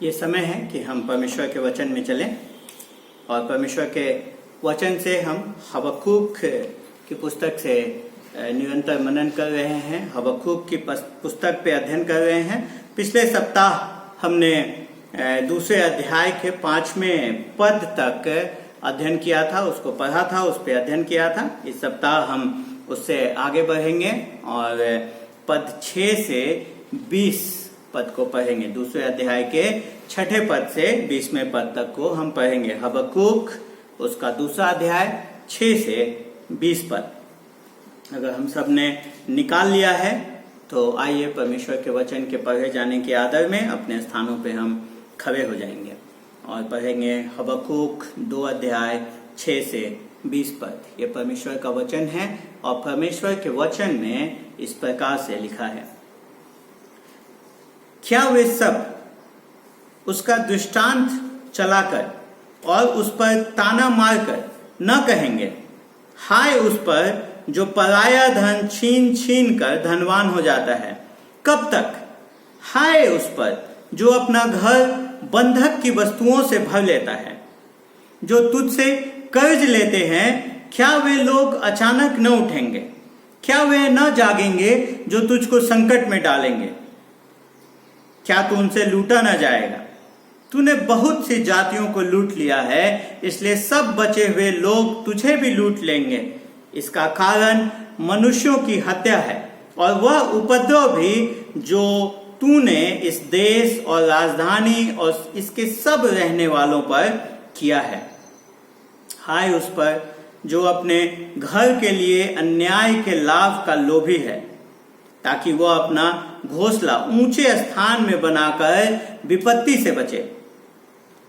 ये समय है कि हम परमेश्वर के वचन में चलें और परमेश्वर के वचन से हम हबक्कूक की पुस्तक से निरंतर मनन कर रहे हैं। हबक्कूक की पुस्तक पे अध्ययन कर रहे हैं। पिछले सप्ताह हमने दूसरे अध्याय के 5वें पद तक अध्ययन किया था, उसको पढ़ा था, उस पर अध्ययन किया था। इस सप्ताह हम उससे आगे बढ़ेंगे और पद 6 से 20 पद को पढ़ेंगे। दूसरे अध्याय के 6ठे पद से 20वें पद तक को हम पढ़ेंगे। हबक्कूक उसका दूसरा अध्याय 6 से 20 पद। अगर हम सब ने निकाल लिया है तो आइए परमेश्वर के वचन के पढ़े जाने के आदर में अपने स्थानों पे हम खड़े हो जाएंगे और पढ़ेंगे हबक्कूक 2 अध्याय 6 से 20 पद। ये परमेश्वर का वचन है और परमेश्वर के वचन में इस प्रकार से लिखा है, क्या वे सब उसका दृष्टांत चलाकर और उस पर ताना मारकर न कहेंगे, हाय उस पर जो पराया धन छीन छीन कर धनवान हो जाता है? कब तक? हाय उस पर जो अपना घर बंधक की वस्तुओं से भर लेता है। जो तुझसे कर्ज लेते हैं, क्या वे लोग अचानक न उठेंगे? क्या वे न जागेंगे जो तुझको संकट में डालेंगे? क्या तू उनसे लूटा न जाएगा? तूने बहुत सी जातियों को लूट लिया है, इसलिए सब बचे हुए लोग तुझे भी लूट लेंगे। इसका कारण मनुष्यों की हत्या है और वह उपद्रव भी जो तूने इस देश और राजधानी और इसके सब रहने वालों पर किया है। हाय उस पर जो अपने घर के लिए अन्याय के लाभ का लोभी है, ताकि वह अपना घोंसला ऊंचे स्थान में बनाकर विपत्ति से बचे।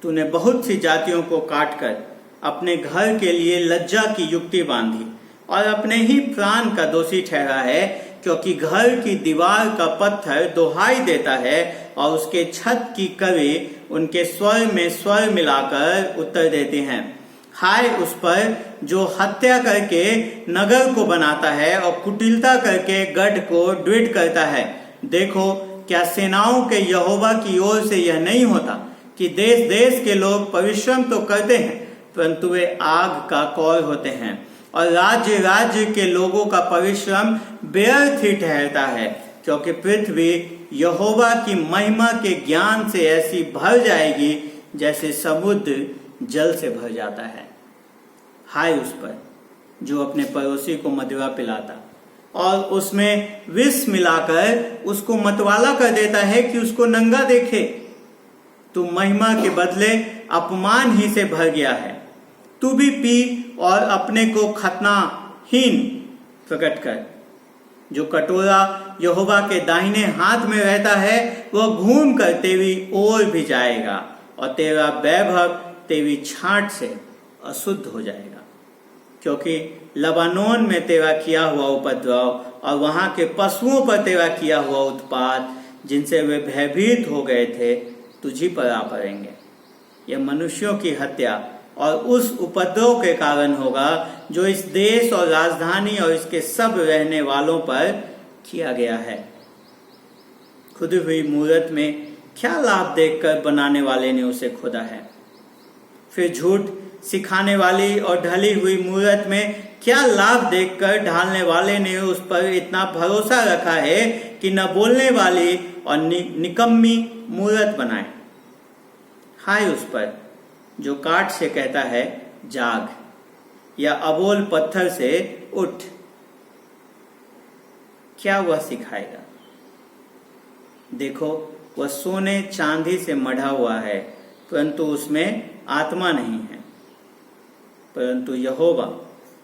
तूने बहुत सी जातियों को काटकर अपने घर के लिए लज्जा की युक्ति बांधी और अपने ही प्राण का दोषी ठहरा है, क्योंकि घर की दीवार का पत्थर दुहाई देता है और उसके छत की कड़ी उनके स्वर में स्वर मिलाकर उत्तर देते हैं। हाय उस पर जो हत्या करके नगर को बनाता है और कुटिलता करके गढ़ को दृढ़ करता है। देखो, क्या सेनाओं के यहोवा की ओर से यह नहीं होता कि देश देश के लोग परिश्रम तो करते हैं, परंतु वे आग का कौर होते हैं, और राज्य राज्य के लोगों का परिश्रम व्यर्थ ही ठहरता है, क्योंकि पृथ्वी यहोवा की महिमा के ज्ञान से ऐसी भर जाएगी जैसे समुद्र जल से भर जाता है। हाय उस पर जो अपने पड़ोसी को मदिरा पिलाता और उसमें विष मिलाकर उसको मतवाला कर देता है कि उसको नंगा देखे। तू महिमा के बदले अपमान ही से भर गया है। तू भी पी और अपने को खतनाहीन प्रकट कर। जो कटोरा यहोवा के दाहिने हाथ में रहता है, वह घूम कर तेरी ओर भी जाएगा और तेरा वैभव तेरी छांट से अशुद्ध हो जाएगा। क्योंकि लबानोन में तेरा किया हुआ उपद्रव और वहां के पशुओं पर तेरा किया हुआ उत्पात, जिनसे वे भयभीत हो गए थे, तुझी पर आ पड़ेंगे। यह मनुष्यों की हत्या और उस उपद्रव के कारण होगा जो इस देश और राजधानी और इसके सब रहने वालों पर किया गया है। खुदी हुई मूरत में क्या लाभ देखकर बनाने वाले ने उसे खोदा है? फिर झूठ सिखाने वाली और ढली हुई मूरत में क्या लाभ देखकर ढालने वाले ने उस पर इतना भरोसा रखा है कि न बोलने वाली और निकम्मी मूरत बनाए। हाय उस पर जो काठ से कहता है जाग, या अबोल पत्थर से उठ, क्या वह सिखाएगा? देखो, वह सोने चांदी से मढ़ा हुआ है, परंतु उसमें आत्मा नहीं है। परंतु यहोवा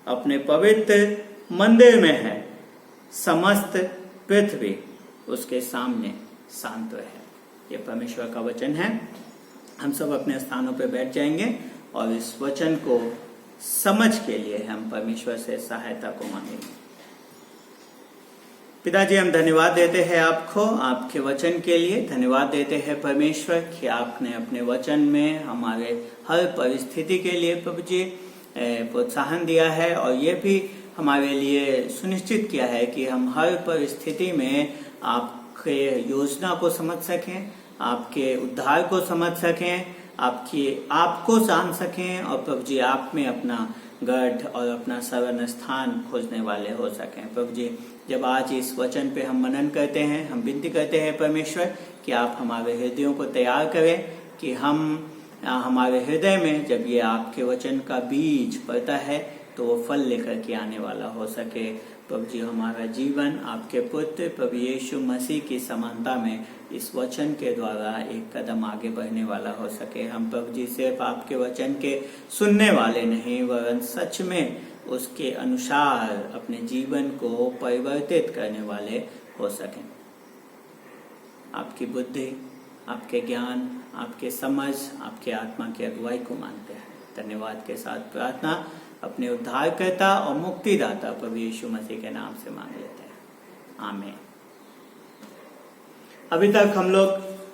अपने पवित्र मंदिर में है, समस्त पृथ्वी उसके सामने शांत रहे। ये परमेश्वर का वचन है। हम सब अपने स्थानों पर बैठ जाएंगे और इस वचन को समझ के लिए हम परमेश्वर से सहायता को मांगेंगे। पिताजी, हम धन्यवाद देते हैं आपको, आपके वचन के लिए धन्यवाद देते हैं परमेश्वर कि आपने अपने वचन में हमारे हर परिस्थिति के लिए प्रभु जी प्रोत्साहन दिया है और ये भी हमारे लिए सुनिश्चित किया है कि हम हर परिस्थिति में आपके योजना को समझ सकें, आपके उद्धार को समझ सकें, आपको जान सकें और प्रभु जी आप में अपना गढ़ और अपना शरण स्थान खोजने वाले हो सकें। प्रभु जी जब आज इस वचन पे हम मनन करते हैं, हम विनती करते हैं परमेश्वर कि आप हमारे हृदयों को तैयार करें कि हम हमारे हृदय में जब ये आपके वचन का बीज पड़ता है तो वो फल लेकर के आने वाला हो सके। प्रभु जी हमारा जीवन आपके पुत्र प्रभु यीशु मसीह की समानता में इस वचन के द्वारा एक कदम आगे बढ़ने वाला हो सके। हम प्रभु जी सिर्फ आपके वचन के सुनने वाले नहीं वरन सच में उसके अनुसार अपने जीवन को परिवर्तित करने वाले हो सकें। आपकी बुद्धि, आपके ज्ञान, आपके समझ, आपके आत्मा की अगुवाई को मांगते हैं। धन्यवाद के साथ प्रार्थना अपने उद्धारकर्ता और मुक्तिदाता प्रभु यीशु मसीह के नाम से मांग लेते हैं, आमीन। अभी तक हम लोग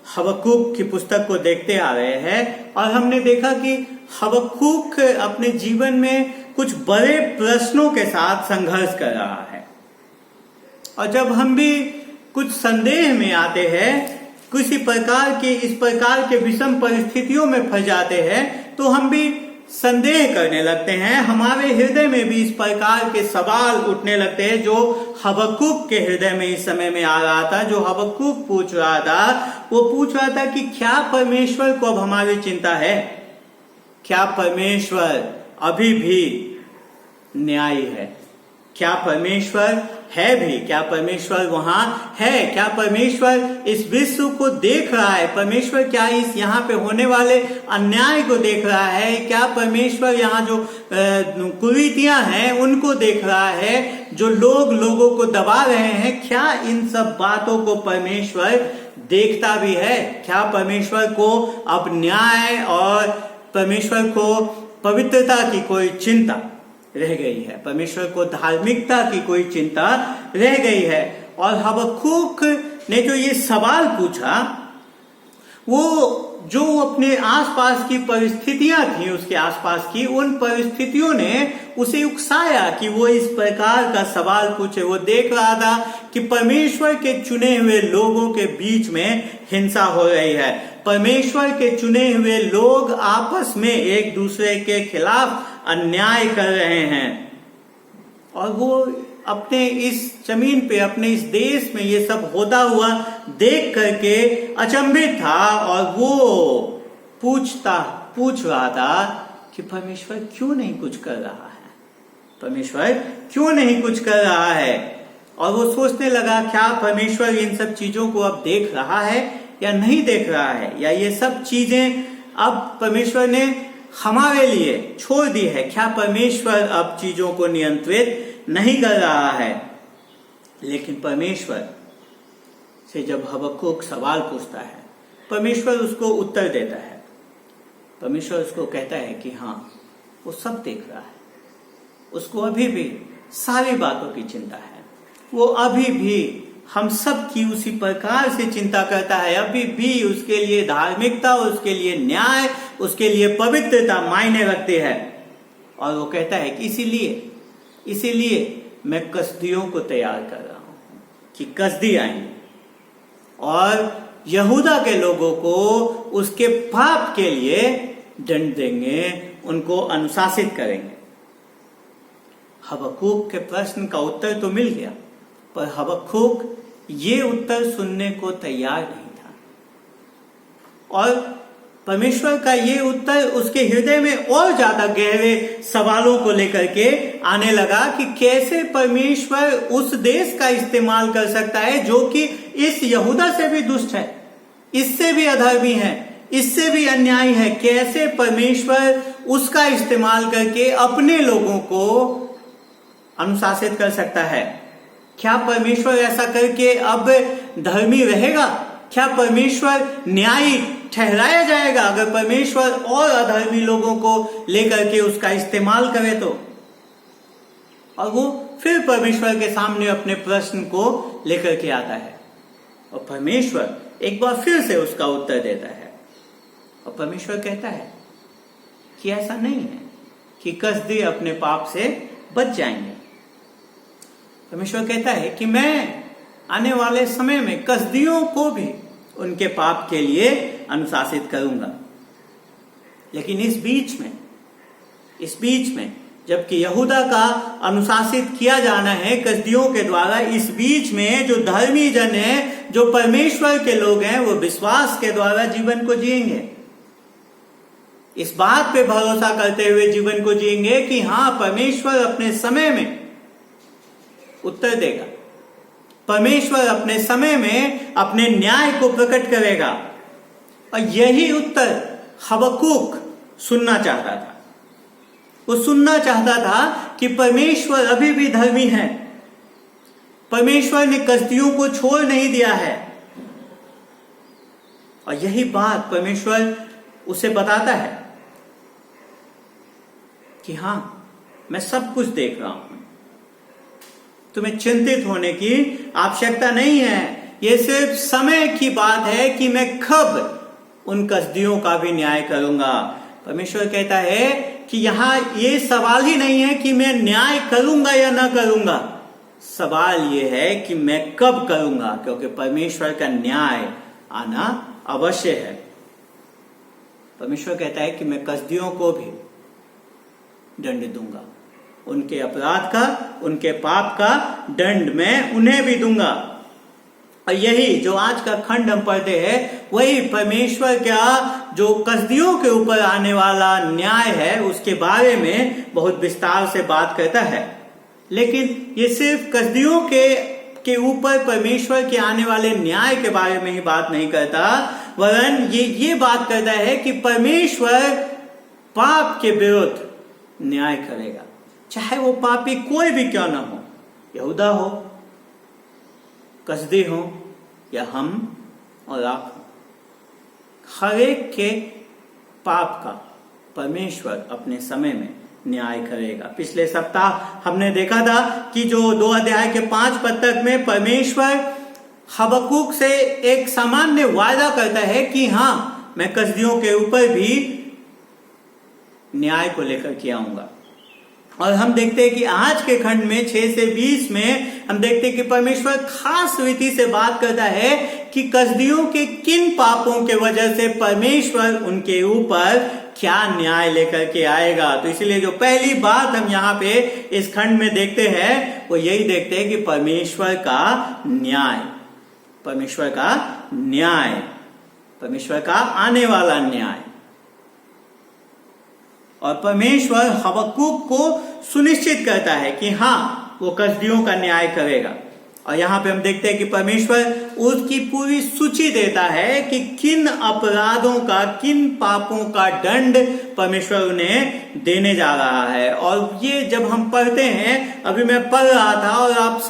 हबक्कूक की पुस्तक को देखते आ रहे हैं और हमने देखा कि हबक्कूक अपने जीवन में कुछ बड़े प्रश्नों के साथ संघर्ष कर रहा है। और जब हम भी कुछ संदेह में आते हैं, किसी प्रकार के इस प्रकार के विषम परिस्थितियों में फंस जाते हैं, तो हम भी संदेह करने लगते हैं। हमारे हृदय में भी इस प्रकार के सवाल उठने लगते हैं जो हबक्कूक के हृदय में इस समय में आ रहा था। जो हबक्कूक पूछ रहा था, वो पूछ रहा था कि क्या परमेश्वर को अब हमारी चिंता है? क्या परमेश्वर अभी भी न्यायी है? क्या परमेश्वर है भी? क्या परमेश्वर वहां है? क्या परमेश्वर इस विश्व को देख रहा है? परमेश्वर क्या इस यहाँ पे होने वाले अन्याय को देख रहा है? क्या परमेश्वर यहाँ जो कुरीतियां हैं उनको देख रहा है? जो लोग लोगों को दबा रहे हैं, क्या इन सब बातों को परमेश्वर देखता भी है? क्या परमेश्वर को अब न्याय और परमेश्वर को पवित्रता की कोई चिंता रह गई है? परमेश्वर को धार्मिकता की कोई चिंता रह गई है? और हबक्कूक ने जो ये सवाल पूछा, वो जो अपने आसपास की परिस्थितियां थी, उसके आसपास की उन परिस्थितियों ने उसे उकसाया कि वो इस प्रकार का सवाल पूछे। वो देख रहा था कि परमेश्वर के चुने हुए लोगों के बीच में हिंसा हो रही है। परमेश्वर के चुने हुए लोग आपस में एक दूसरे के खिलाफ अन्याय कर रहे हैं और वो अपने इस जमीन पे, अपने इस देश में ये सब होता हुआ देख करके अचंभित था और वो पूछ रहा था कि परमेश्वर क्यों नहीं कुछ कर रहा है? परमेश्वर क्यों नहीं कुछ कर रहा है? और वो सोचने लगा, क्या परमेश्वर इन सब चीजों को अब देख रहा है या नहीं देख रहा है? या ये सब चीजें अब परमेश्वर ने हमारे लिए छोड़ दी है? क्या परमेश्वर अब चीजों को नियंत्रित नहीं कर रहा है? लेकिन परमेश्वर से जब हबक्कूक सवाल पूछता है, परमेश्वर उसको उत्तर देता है। परमेश्वर उसको कहता है कि हाँ, वो सब देख रहा है। उसको अभी भी सारी बातों की चिंता है। वो अभी भी हम सब की उसी प्रकार से चिंता करता है। अभी भी उसके लिए धार्मिकता, उसके लिए न्याय, उसके लिए पवित्रता मायने रखते हैं। और वो कहता है कि इसीलिए मैं कसदियों को तैयार कर रहा हूं कि कसदी आएंगे और यहूदा के लोगों को उसके पाप के लिए दंड देंगे, उनको अनुशासित करेंगे। हबक्कूक के प्रश्न का उत्तर तो मिल गया, पर हबक्कूक ये उत्तर सुनने को तैयार नहीं था। और परमेश्वर का ये उत्तर उसके हृदय में और ज्यादा गहरे सवालों को लेकर के आने लगा कि कैसे परमेश्वर उस देश का इस्तेमाल कर सकता है जो कि इस यहूदा से भी दुष्ट है, इससे भी अधर्मी है, इससे भी अन्यायी है। कैसे परमेश्वर उसका इस्तेमाल करके अपने लोगों को अनुशासित कर सकता है? क्या परमेश्वर ऐसा करके अब धर्मी रहेगा? क्या परमेश्वर न्यायी ठहराया जाएगा अगर परमेश्वर और अधर्मी लोगों को लेकर के उसका इस्तेमाल करे तो? और वो फिर परमेश्वर के सामने अपने प्रश्न को लेकर के आता है और परमेश्वर एक बार फिर से उसका उत्तर देता है। और परमेश्वर कहता है कि ऐसा नहीं है कि कसदी अपने पाप से बच जाएंगे। परमेश्वर कहता है कि मैं आने वाले समय में कसदियों को भी उनके पाप के लिए अनुशासित करूंगा। लेकिन इस बीच में जबकि यहूदा का अनुशासित किया जाना है कसदियों के द्वारा, इस बीच में जो धर्मी जन है, जो परमेश्वर के लोग हैं, वो विश्वास के द्वारा जीवन को जिएंगे। इस बात पे भरोसा करते हुए जीवन को जिएंगे कि हाँ, परमेश्वर अपने समय में उत्तर देगा, परमेश्वर अपने समय में अपने न्याय को प्रकट करेगा। और यही उत्तर हबक्कूक सुनना चाहता था। वो सुनना चाहता था कि परमेश्वर अभी भी धर्मी है, परमेश्वर ने कसदियों को छोड़ नहीं दिया है। और यही बात परमेश्वर उसे बताता है कि हाँ, मैं सब कुछ देख रहा हूं, तुम्हें चिंतित होने की आवश्यकता नहीं है। यह सिर्फ समय की बात है कि मैं कब उन कसदियों का भी न्याय करूंगा। परमेश्वर कहता है कि यहां ये सवाल ही नहीं है कि मैं न्याय करूंगा या ना करूंगा, सवाल ये है कि मैं कब करूंगा, क्योंकि परमेश्वर का न्याय आना अवश्य है। परमेश्वर कहता है कि मैं कसदियों को भी दंड दूंगा, उनके अपराध का, उनके पाप का दंड मैं उन्हें भी दूंगा। और यही जो आज का खंड हम पढ़ते हैं, वही परमेश्वर का जो कसदियों के ऊपर आने वाला न्याय है उसके बारे में बहुत विस्तार से बात करता है। लेकिन ये सिर्फ कसदियों के ऊपर परमेश्वर के आने वाले न्याय के बारे में ही बात नहीं करता, वरन ये बात करता है कि परमेश्वर पाप के विरुद्ध न्याय करेगा, चाहे वो पापी कोई भी क्यों ना हो, यहूदा हो, कसदी हो या हम और आप हो। हर एक के पाप का परमेश्वर अपने समय में न्याय करेगा। पिछले सप्ताह हमने देखा था कि जो 2 अध्याय के 5 पद तक में परमेश्वर हबक्कूक से एक सामान्य वायदा करता है कि हाँ, मैं कसदियों के ऊपर भी न्याय को लेकर के आऊंगा। और हम देखते हैं कि आज के खंड में 6 से 20 में हम देखते हैं कि परमेश्वर खास रीति से बात करता है कि कसदियों के किन पापों के वजह से परमेश्वर उनके ऊपर क्या न्याय लेकर के आएगा। तो इसलिए जो पहली बात हम यहाँ पे इस खंड में देखते हैं वो यही देखते हैं कि परमेश्वर का न्याय, परमेश्वर का न्याय, परमेश्वर का आने वाला न्याय। और परमेश्वर हबक्कूक को सुनिश्चित करता है कि हाँ, वो कसदियों का न्याय करेगा। और यहाँ पे हम देखते हैं कि परमेश्वर उसकी पूरी सूची देता है कि किन अपराधों का, किन पापों का दंड परमेश्वर उन्हें देने जा रहा है। और ये जब हम पढ़ते हैं, अभी मैं पढ़ रहा था और आप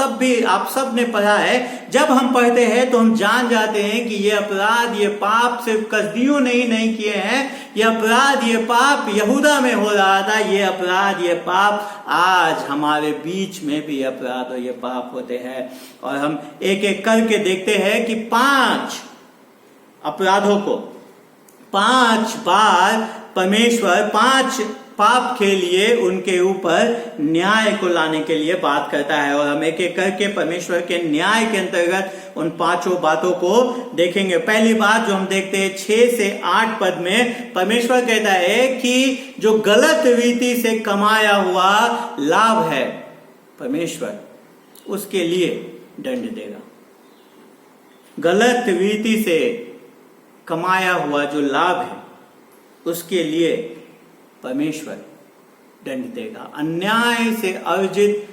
सब ने पढ़ा है, जब हम पढ़ते हैं तो हम जान जाते हैं कि ये अपराध, ये पाप सिर्फ कसदियों ने ही नहीं किए हैं, ये अपराध, ये पाप यहूदा में हो रहा था, ये अपराध, ये पाप आज हमारे बीच में भी अपराध और ये पाप होते हैं। और हम एक एक करके देखते हैं कि 5 अपराधों को 5 बार परमेश्वर 5 पाप के लिए उनके ऊपर न्याय को लाने के लिए बात करता है। और हम एक एक करके परमेश्वर के न्याय के अंतर्गत उन 5 बातों को देखेंगे। पहली बात जो हम देखते हैं 6 से 8 पद में, परमेश्वर कहता है कि जो गलत रीति से कमाया हुआ लाभ है, परमेश्वर उसके लिए दंड देगा। गलत रीति से कमाया हुआ जो लाभ है उसके लिए परमेश्वर दंड देगा। अन्याय से अर्जित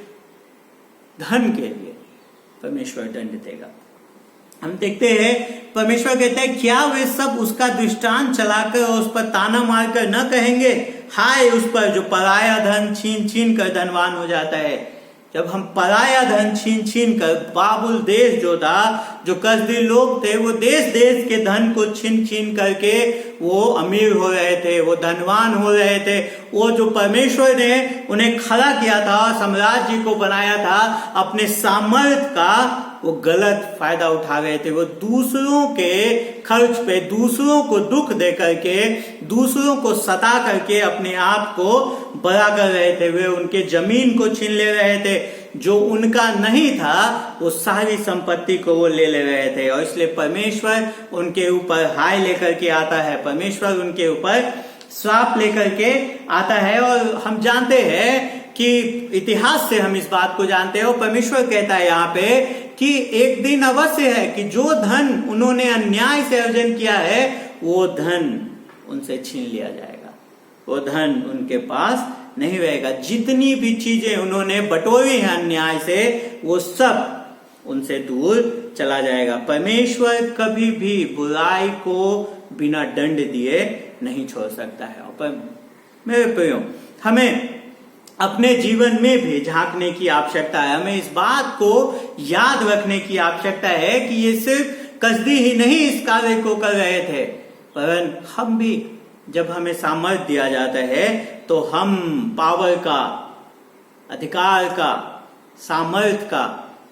धन के लिए परमेश्वर दंड देगा। हम देखते हैं परमेश्वर कहते हैं, क्या वे सब उसका दृष्टांत चलाकर और उस पर ताना मारकर न कहेंगे, हाय उस पर जो पराया धन छीन छीन कर धनवान हो जाता है। जब हम पराया धन छीन छीन कर, बाबुल देश जो था, जो कसदी लोग थे, वो देश देश के धन को छीन छीन करके वो अमीर हो रहे थे, वो धनवान हो रहे थे। वो जो परमेश्वर ने उन्हें खड़ा किया था, साम्राज्य को बनाया था, अपने सामर्थ का वो गलत फायदा उठा रहे थे। वो दूसरों के खर्च पे, दूसरों को दुख दे करके, दूसरों को सता करके अपने आप को बड़ा कर रहे थे। वे उनके जमीन को छीन ले रहे थे, जो उनका नहीं था वो सारी संपत्ति को वो ले रहे थे। और इसलिए परमेश्वर उनके ऊपर हाय लेकर के आता है, परमेश्वर उनके ऊपर श्राप लेकर के आता है। और हम जानते हैं कि इतिहास से हम इस बात को जानते हैं, और परमेश्वर कहता है यहाँ पे कि एक दिन अवश्य है कि जो धन उन्होंने अन्याय से अर्जन किया है वो धन उनसे छीन लिया जाएगा, वो धन उनके पास नहीं रहेगा। जितनी भी चीजें उन्होंने बटोरी हैं अन्याय से, वो सब उनसे दूर चला जाएगा। परमेश्वर कभी भी बुराई को बिना दंड दिए नहीं छोड़ सकता है। और मेरे प्रियो, हमें अपने जीवन में भी झांकने की आवश्यकता है। हमें इस बात को याद रखने की आवश्यकता है कि ये सिर्फ कसदी ही नहीं इस कार्य को कर रहे थे, परंतु हम भी, जब हमें सामर्थ्य दिया जाता है तो हम पावर का, अधिकार का, सामर्थ्य का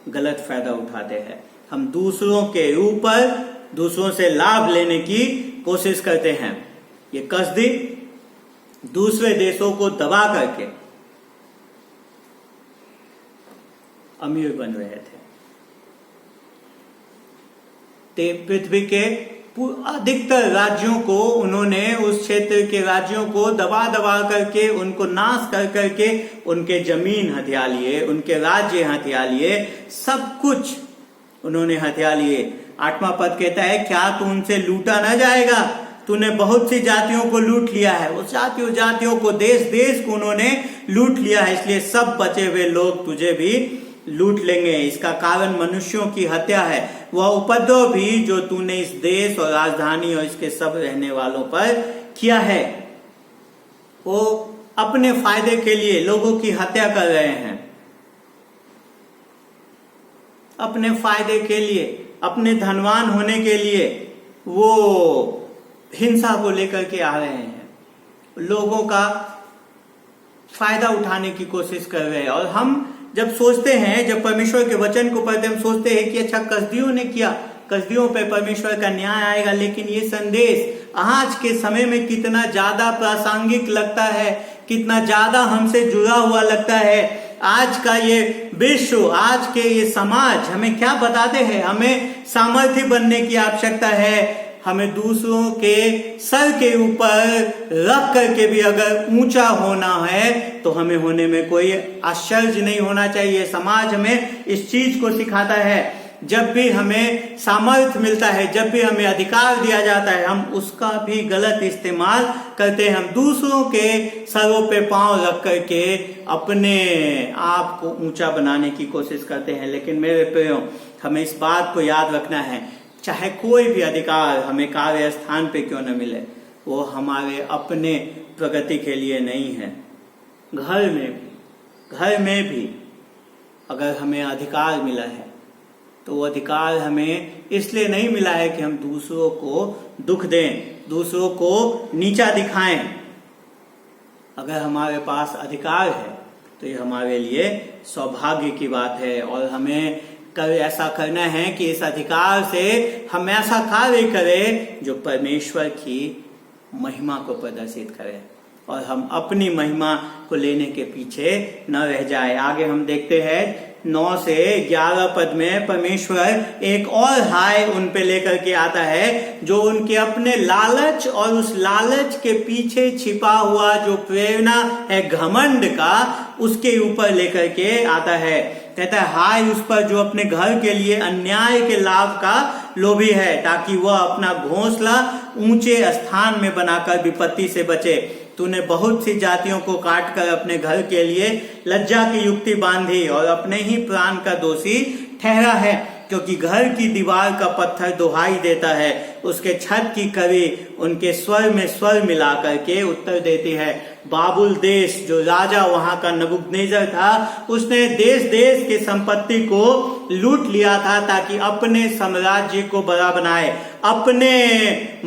गलत फायदा उठाते हैं। हम दूसरों के ऊपर, दूसरों से लाभ लेने की कोशिश करते हैं। ये कसदी दूसरे देशों को दबा करके अमीर बन रहे थे। पृथ्वी के अधिकतर राज्यों को उन्होंने, उस क्षेत्र के राज्यों को दबा दबा करके, उनको नाश कर करके उनके जमीन हथिया लिए, उनके राज्य हथिया लिए, सब कुछ उन्होंने हथिया लिए। 8वां पद कहता है, क्या तू उनसे लूटा न जाएगा? तूने बहुत सी जातियों को लूट लिया है। उस जातियों को, देश देश को उन्होंने लूट लिया है, इसलिए सब बचे हुए लोग तुझे भी लूट लेंगे। इसका कारण मनुष्यों की हत्या है, वह उपद्रव भी जो तूने इस देश और राजधानी और इसके सब रहने वालों पर किया है। वो अपने फायदे के लिए लोगों की हत्या कर रहे हैं, अपने फायदे के लिए, अपने धनवान होने के लिए वो हिंसा को लेकर के आ रहे हैं, लोगों का फायदा उठाने की कोशिश कर रहे हैं। और हम जब सोचते हैं, जब परमेश्वर के वचन को पढ़ते, हम सोचते हैं कि अच्छा, कसदियों ने किया, कसदियों पे परमेश्वर का न्याय आएगा। लेकिन ये संदेश आज के समय में कितना ज्यादा प्रासंगिक लगता है, कितना ज्यादा हमसे जुड़ा हुआ लगता है। आज का ये विश्व, आज के ये समाज हमें क्या बताते हैं? हमें सामर्थ्य बनने की आवश्यकता है। हमें दूसरों के सर के ऊपर रख करके भी अगर ऊंचा होना है तो हमें होने में कोई आश्चर्य नहीं होना चाहिए। समाज हमें इस चीज को सिखाता है। जब भी हमें सामर्थ्य मिलता है, जब भी हमें अधिकार दिया जाता है, हम उसका भी गलत इस्तेमाल करते हैं। हम दूसरों के सरों पे पांव रख करके अपने आप को ऊंचा बनाने की कोशिश करते हैं। लेकिन मेरे प्रियो, हमें इस बात को याद रखना है, चाहे कोई भी अधिकार हमें कार्य स्थान पे क्यों न मिले, वो हमारे अपने प्रगति के लिए नहीं है। घर में भी अगर हमें अधिकार मिला है तो वो अधिकार हमें इसलिए नहीं मिला है कि हम दूसरों को दुख दें, दूसरों को नीचा दिखाएं। अगर हमारे पास अधिकार है तो ये हमारे लिए सौभाग्य की बात है, और हमें ऐसा करना है कि इस अधिकार से हम ऐसा कार्य करें जो परमेश्वर की महिमा को प्रदर्शित करे, और हम अपनी महिमा को लेने के पीछे न रह जाए। आगे हम देखते हैं 9 से 11 पद में परमेश्वर एक और हाय उन पे लेकर के आता है, जो उनके अपने लालच और उस लालच के पीछे छिपा हुआ जो प्रेरणा है घमंड का, उसके ऊपर लेकर के आता है। कहता है, हाय उस पर जो अपने घर के लिए अन्याय के लाभ का लोभी है, ताकि वह अपना घोंसला ऊंचे स्थान में बनाकर विपत्ति से बचे। तूने बहुत सी जातियों को काटकर अपने घर के लिए लज्जा की युक्ति बांधी और अपने ही प्राण का दोषी ठहरा है, क्योंकि घर की दीवार का पत्थर दुहाई देता है, उसके छत की कड़ी उनके स्वर में स्वर मिला करके उत्तर देती है। बाबुल देश, जो राजा वहां का नबूकदनेस्सर था, उसने देश देश के संपत्ति को लूट लिया था ताकि अपने साम्राज्य को बड़ा बनाए, अपने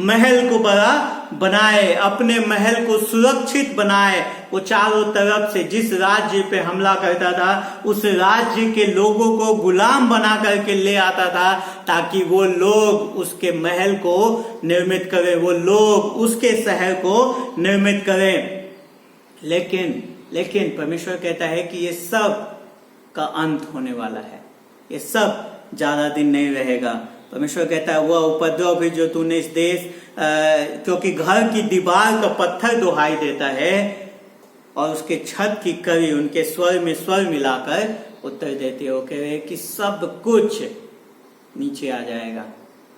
महल को बड़ा बनाए, अपने महल को सुरक्षित बनाए, वो चारों तरफ से जिस राज्य पे हमला करता था उस राज्य के लोगों को गुलाम बना करके ले आता था, ताकि वो लोग उसके महल को निर्मित करें, वो लोग उसके शहर को निर्मित करें। लेकिन परमेश्वर कहता है कि ये सब का अंत होने वाला है, ये सब ज्यादा दिन नहीं रहेगा। परमेश्वर कहता है वह उपद्रव भी जो तूने इस देश क्योंकि घर की दीवार का पत्थर दुहाई देता है और उसके छत की कड़ी उनके स्वर में स्वर मिलाकर उत्तर देते हो, कह रहे कि सब कुछ नीचे आ जाएगा।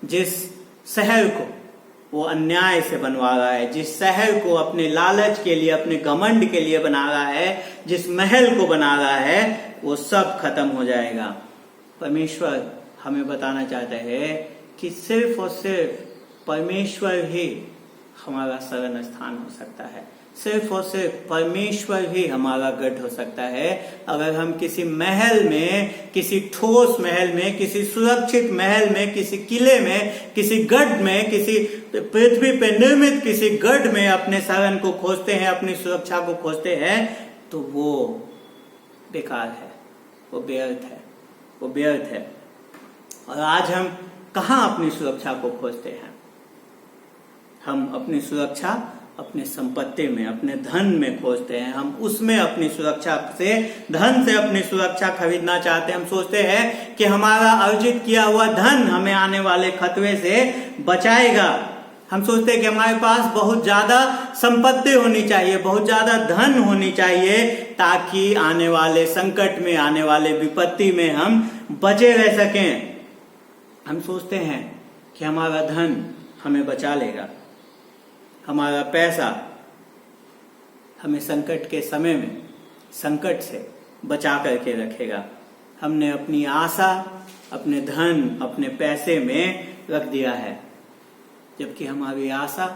जिस शहर को वो अन्याय से बनवा रहा है, जिस शहर को अपने लालच के लिए, अपने घमंड के लिए बना रहा है, जिस महल को बना रहा है, वो सब खत्म हो जाएगा। परमेश्वर हमें बताना चाहता है कि सिर्फ और सिर्फ परमेश्वर ही हमारा शरण स्थान हो सकता है, सिर्फ और सिर्फ परमेश्वर ही हमारा गढ़ हो सकता है। अगर हम किसी महल में, किसी ठोस महल में, किसी सुरक्षित महल में, किसी किले में, किसी गढ़ में, किसी पृथ्वी पर निर्मित किसी गढ़ में अपने शरण को खोजते हैं, अपनी सुरक्षा को खोजते हैं, तो वो बेकार है, वो व्यर्थ है, वो व्यर्थ है। और आज हम कहाँ अपनी सुरक्षा को खोजते हैं? हम अपनी सुरक्षा अपने संपत्ति में, अपने धन में खोजते हैं। हम उसमें अपनी सुरक्षा से, धन से अपनी सुरक्षा खरीदना चाहते हैं। हम सोचते हैं कि हमारा अर्जित किया हुआ धन हमें आने वाले खतरे से बचाएगा। हम सोचते हैं कि हमारे पास बहुत ज्यादा संपत्ति होनी चाहिए, बहुत ज्यादा धन होनी चाहिए, ताकि आने वाले संकट में, आने वाले विपत्ति में हम बचे रह सकें। हम सोचते हैं कि हमारा धन हमें बचा लेगा, हमारा पैसा हमें संकट के समय में संकट से बचा करके रखेगा। हमने अपनी आशा अपने धन, अपने पैसे में रख दिया है, जबकि हमारी आशा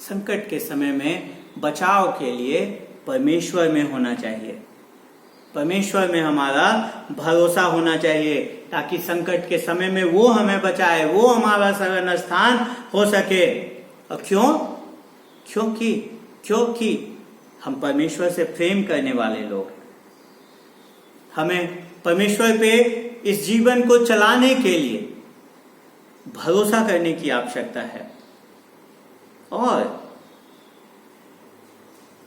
संकट के समय में बचाव के लिए परमेश्वर में होना चाहिए। परमेश्वर में हमारा भरोसा होना चाहिए, ताकि संकट के समय में वो हमें बचाए, वो हमारा शरण स्थान हो सके। और क्योंकि हम परमेश्वर से प्रेम करने वाले लोग हैं। हमें परमेश्वर पे इस जीवन को चलाने के लिए भरोसा करने की आवश्यकता है। और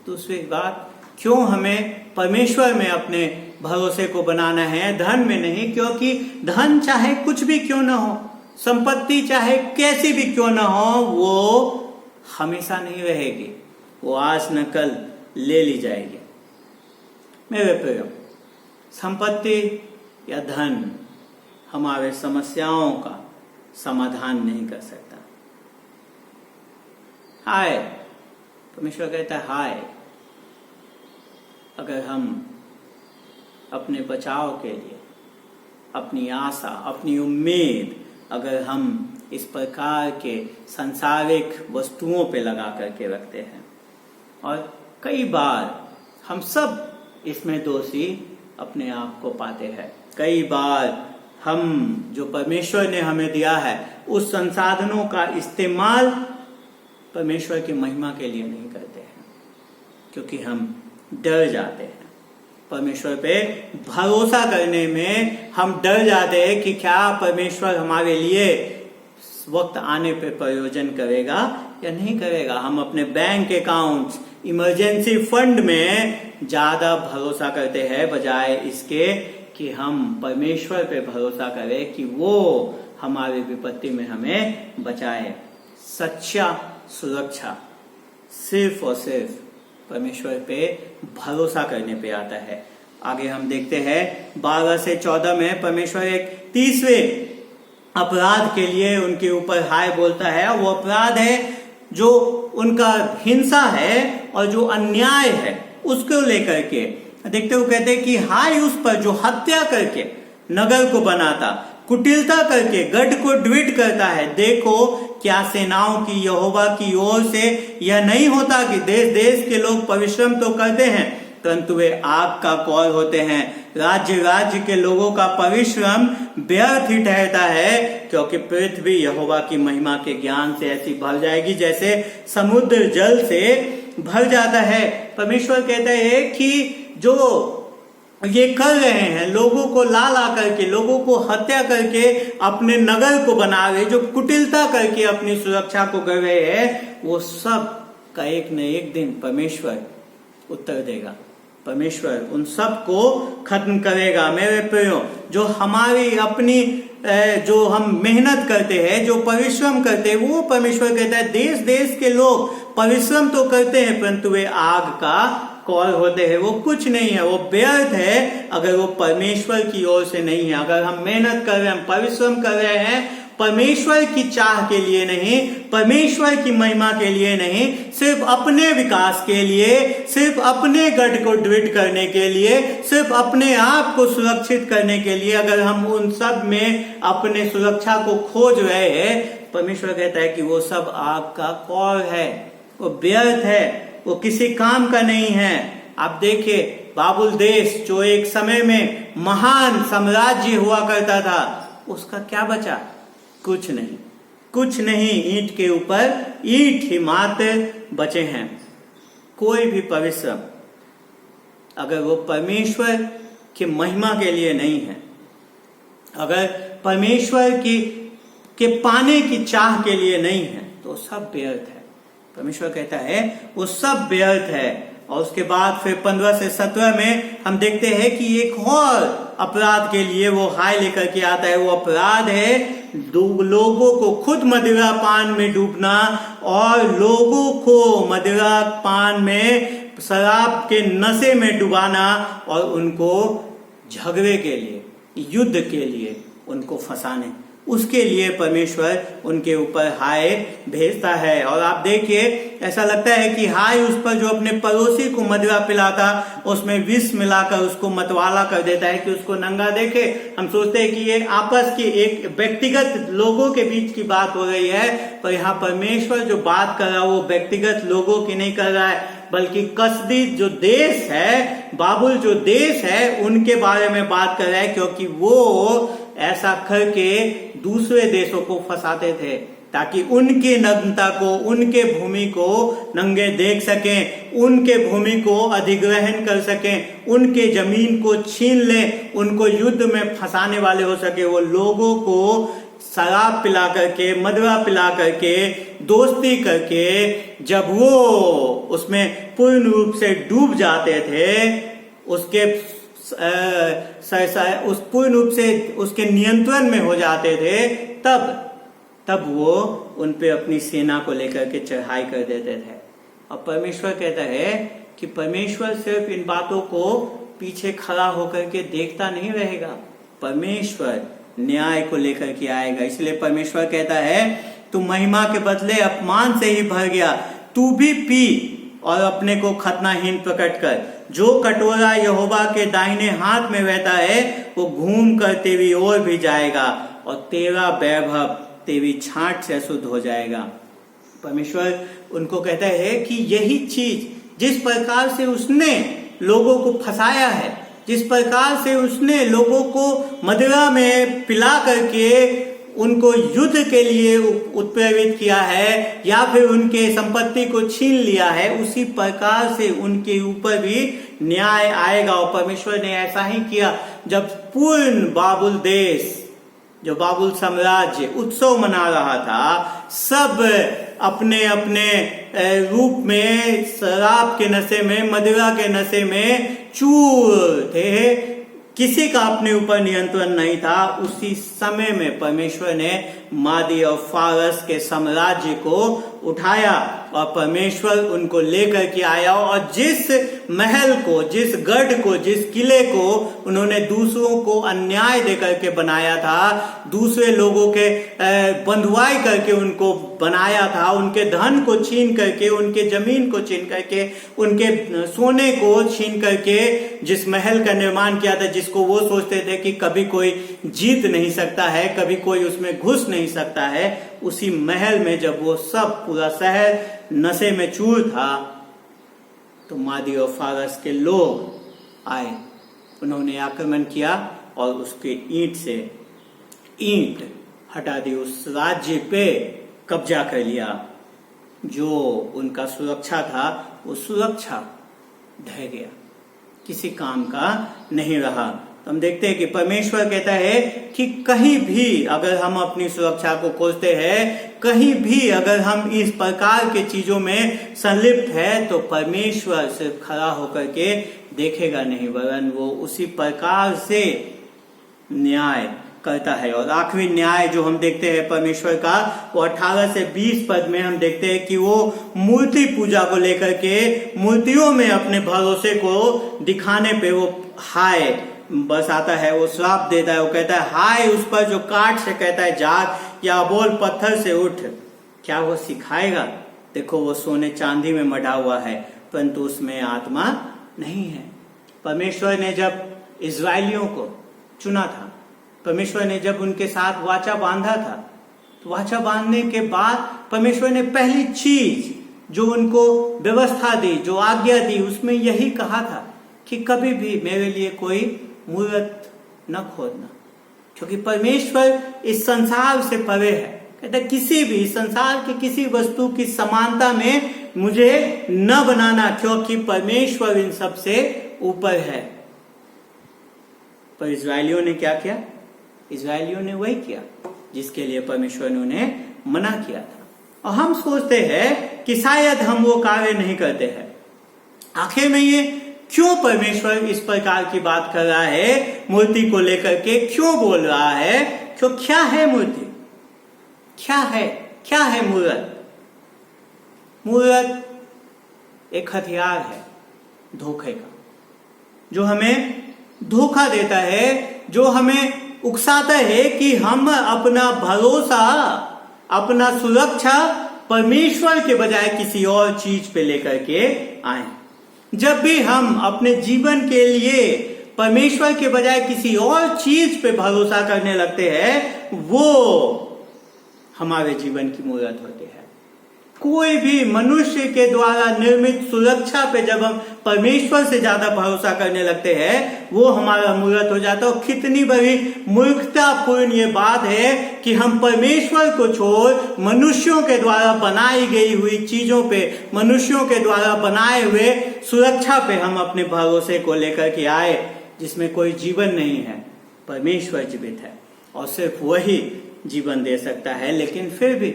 दूसरी बात, क्यों हमें परमेश्वर में अपने भरोसे को बनाना है, धन में नहीं? क्योंकि धन चाहे कुछ भी क्यों ना हो, संपत्ति चाहे कैसी भी क्यों ना हो, वो हमेशा नहीं रहेगी, वो आज न कल ले ली जाएगी। मेरे प्रियो, संपत्ति या धन हमारे समस्याओं का समाधान नहीं कर सकता। हाय, परमेश्वर कहता है हाय, अगर हम अपने बचाव के लिए अपनी आशा, अपनी उम्मीद अगर हम इस प्रकार के सांसारिक वस्तुओं पे लगा करके रखते हैं, और कई बार हम सब इसमें दोषी अपने आप को पाते हैं। कई बार हम जो परमेश्वर ने हमें दिया है उस संसाधनों का इस्तेमाल परमेश्वर की महिमा के लिए नहीं करते हैं, क्योंकि हम डर जाते हैं। परमेश्वर पे भरोसा करने में हम डर जाते हैं कि क्या परमेश्वर हमारे लिए वक्त आने पे प्रयोजन करेगा या नहीं करेगा। हम अपने बैंक अकाउंट, इमरजेंसी फंड में ज्यादा भरोसा करते हैं, बजाय इसके कि हम परमेश्वर पे भरोसा करें कि वो हमारी विपत्ति में हमें बचाए। सच्चा सुरक्षा सिर्फ और सिर्फ परमेश्वर पे भरोसा करने पे आता है। आगे हम देखते हैं 12 से 14 में परमेश्वर एक तीसरे अपराध के लिए उनके ऊपर हाय बोलता है। वो अपराध है जो उनका हिंसा है और जो अन्याय है, उसको लेकर के देखते हुए कहते हैं कि हाय उस पर जो हत्या करके नगर को बनाता, कुटिलता करके गढ़ को ड्विट करता है। देखो क्या सेनाओं की यहोवा की ओर से यह नहीं होता कि देश देश के लोग परिश्रम तो करते हैं, परंतु वे आग का कौर होते हैं। राज्य राज्य के लोगों का परिश्रम व्यर्थ ही ठहरता है, क्योंकि पृथ्वी यहोवा की महिमा के ज्ञान से ऐसी भर जाएगी जैसे समुद्र जल से भर जाता है। परमेश्वर कहता है कि जो ये कर रहे हैं, लोगों को ला करके, लोगों को हत्या करके अपने नगर को बना रहे, जो कुटिलता करके अपनी सुरक्षा को कर रहे हैं, वो सब का एक न एक दिन परमेश्वर उत्तर देगा। परमेश्वर उन सब को खत्म करेगा। मेरे प्रियो, जो हमारी अपनी जो हम मेहनत करते हैं, जो परिश्रम करते हैं, वो परमेश्वर कहता है देश देश के लोग परिश्रम तो करते हैं परंतु वे आग का कौल होते हैं, वो कुछ नहीं है, वो व्यर्थ है अगर वो परमेश्वर की ओर से नहीं है। अगर हम मेहनत कर रहे हैं, हम परिश्रम कर रहे हैं, परमेश्वर की चाह के लिए नहीं, परमेश्वर की महिमा के लिए नहीं, सिर्फ अपने विकास के लिए, सिर्फ अपने गढ़ को दृढ़ करने के लिए, सिर्फ अपने आप को सुरक्षित करने के लिए अगर हम उन सब में अपने सुरक्षा को खोज रहे हैं, परमेश्वर कहता है कि वो सब आग का कौर है, वो व्यर्थ है, वो किसी काम का नहीं है। आप देखिए बाबुल देश जो एक समय में महान साम्राज्य हुआ करता था, उसका क्या बचा? कुछ नहीं, कुछ नहीं। ईंट के ऊपर ईंट ही मात्र बचे हैं। कोई भी परिश्रम अगर वो परमेश्वर की महिमा के लिए नहीं है, अगर परमेश्वर के पाने की चाह के लिए नहीं है, तो सब व्यर्थ है। परमेश्वर कहता है वो सब व्यर्थ है। और उसके बाद फिर 15 से 17 में हम देखते हैं कि एक और अपराध के लिए वो हाय लेकर के आता है। वो अपराध है लोगों को खुद मदिरा पान में डूबना और लोगों को मदिरा पान में, शराब के नशे में डुबाना और उनको झगड़े के लिए, युद्ध के लिए उनको फंसाने। उसके लिए परमेश्वर उनके ऊपर हाय भेजता है। और आप देखिए ऐसा लगता है कि हाय उस पर जो अपने पड़ोसी को मदिरा पिलाता, उसमें विष मिलाकर उसको मतवाला कर देता है कि उसको नंगा देखे। हम सोचते हैं कि ये आपस की एक व्यक्तिगत लोगों के बीच की बात हो रही है, पर यहाँ परमेश्वर जो बात कर रहा है वो व्यक्तिगत लोगों की नहीं कर रहा है, बल्कि कसदी जो देश है, बाबुल जो देश है, उनके बारे में बात कर रहा है। क्योंकि वो ऐसा करके दूसरे देशों को फंसाते थे ताकि उनकी नग्नता को, उनके भूमि को नंगे देख सकें, उनके भूमि को अधिग्रहण कर सकें, उनके जमीन को छीन लें, उनको युद्ध में फंसाने वाले हो सके। वो लोगों को शराब पिला करके, मदिरा पिला करके, दोस्ती करके जब वो उसमें पूर्ण रूप से डूब जाते थे, उसके उस पूर्ण रूप से उसके नियंत्रण में हो जाते थे, तब वो उन पे अपनी सेना को लेकर के चढ़ाई कर देते थे। और परमेश्वर कहता है कि परमेश्वर सिर्फ इन बातों को पीछे खड़ा होकर के देखता नहीं रहेगा, परमेश्वर न्याय को लेकर के आएगा। इसलिए परमेश्वर कहता है तू महिमा के बदले अपमान से ही भर गया, तू भी पी और अपने को खतनाहीन प्रकट कर। जो कटोरा यहोवा के दाहिने हाथ में रहता है वो घूम कर तेरी ओर भी जाएगा और तेरा वैभव तेरी छांट से शुद्ध हो जाएगा। परमेश्वर उनको कहता है कि यही चीज जिस प्रकार से उसने लोगों को फंसाया है, जिस प्रकार से उसने लोगों को मदिरा में पिला करके उनको युद्ध के लिए उत्प्रेरित किया है या फिर उनके संपत्ति को छीन लिया है, उसी प्रकार से उनके ऊपर भी न्याय आएगा। और परमेश्वर ने ऐसा ही किया जब पूर्ण बाबुल देश, जो बाबुल साम्राज्य उत्सव मना रहा था, सब अपने अपने रूप में शराब के नशे में, मदिरा के नशे में चूर थे, किसी का अपने ऊपर नियंत्रण नहीं था। उसी समय में परमेश्वर ने मादी और फारस के साम्राज्य को उठाया और परमेश्वर उनको लेकर के आया। और जिस महल को, जिस गढ़ को, जिस किले को उन्होंने दूसरों को अन्याय देकर के बनाया था, दूसरे लोगों के बंधुआई करके उनको बनाया था, उनके धन को छीन करके, उनके जमीन को छीन करके, उनके सोने को छीन करके जिस महल का निर्माण किया था, जिसको वो सोचते थे कि कभी कोई जीत नहीं सकता है, कभी कोई उसमें घुस नहीं सकता है, उसी महल में जब वो सब पूरा शहर नशे में चूर था, तो मादी और फारस के लोग आए, उन्होंने आक्रमण किया और उसके ईंट से ईंट हटा दी, उस राज्य पे कब्जा कर लिया। जो उनका सुरक्षा था वो सुरक्षा ढह गया, किसी काम का नहीं रहा। तो हम देखते हैं कि परमेश्वर कहता है कि कहीं भी अगर हम अपनी सुरक्षा को खोजते हैं, कहीं भी अगर हम इस प्रकार के चीजों में संलिप्त है, तो परमेश्वर सिर्फ खड़ा होकर के देखेगा नहीं, वरन वो उसी प्रकार से न्याय करता है। और आखिरी न्याय जो हम देखते हैं परमेश्वर का, वो 18 से 20 पद में हम देखते हैं कि वो मूर्ति पूजा को लेकर के, मूर्तियों में अपने भरोसे को दिखाने पे वो हाय बस आता है, वो श्राप देता है। वो कहता है हाय उस पर जो काठ से कहता है जाग या बोल पत्थर से उठ। क्या वो सिखाएगा? देखो वो सोने चांदी में मढ़ा हुआ है, परंतु उसमें आत्मा नहीं है। परमेश्वर ने जब इजराइलियों को चुना था, परमेश्वर ने जब उनके साथ वाचा बांधा था, तो वाचा बांधने के बाद परमेश्वर ने पहली चीज जो उनको व्यवस्था दी, जो आज्ञा दी, उसमें यही कहा था कि कभी भी मेरे लिए कोई मूर्त न खोदना, क्योंकि परमेश्वर इस संसार से परे है। कहता किसी भी संसार की किसी वस्तु की समानता में मुझे न बनाना, क्योंकि परमेश्वर इन सब से ऊपर है। पर इजराइलियों ने क्या किया? इजराइलियों ने वही किया जिसके लिए परमेश्वर ने उन्हें मना किया था। और हम सोचते हैं कि शायद हम वो कार्य नहीं करते हैं। आखिर में ये क्यों परमेश्वर इस प्रकार की बात कर रहा है, मूर्ति को लेकर के क्यों बोल रहा है? क्यों? क्या है मूर्ति? क्या है? क्या है मूर्त? मूर्त एक हथियार है धोखे का, जो हमें धोखा देता है, जो हमें उकसाता है कि हम अपना भरोसा, अपना सुरक्षा परमेश्वर के बजाय किसी और चीज पे लेकर के आए। जब भी हम अपने जीवन के लिए परमेश्वर के बजाय किसी और चीज पे भरोसा करने लगते हैं, वो हमारे जीवन की मूर्त होती है। कोई भी मनुष्य के द्वारा निर्मित सुरक्षा पे जब हम परमेश्वर से ज्यादा भरोसा करने लगते हैं, वो हमारा मूर्त हो जाता है। और कितनी बड़ी मूर्खतापूर्ण ये बात है कि हम परमेश्वर को छोड़ मनुष्यों के द्वारा बनाई गई हुई चीजों पे, मनुष्यों के द्वारा बनाए हुए सुरक्षा पे हम अपने भरोसे को लेकर के आए, जिसमें कोई जीवन नहीं है। परमेश्वर जीवित है और सिर्फ वही जीवन दे सकता है। लेकिन फिर भी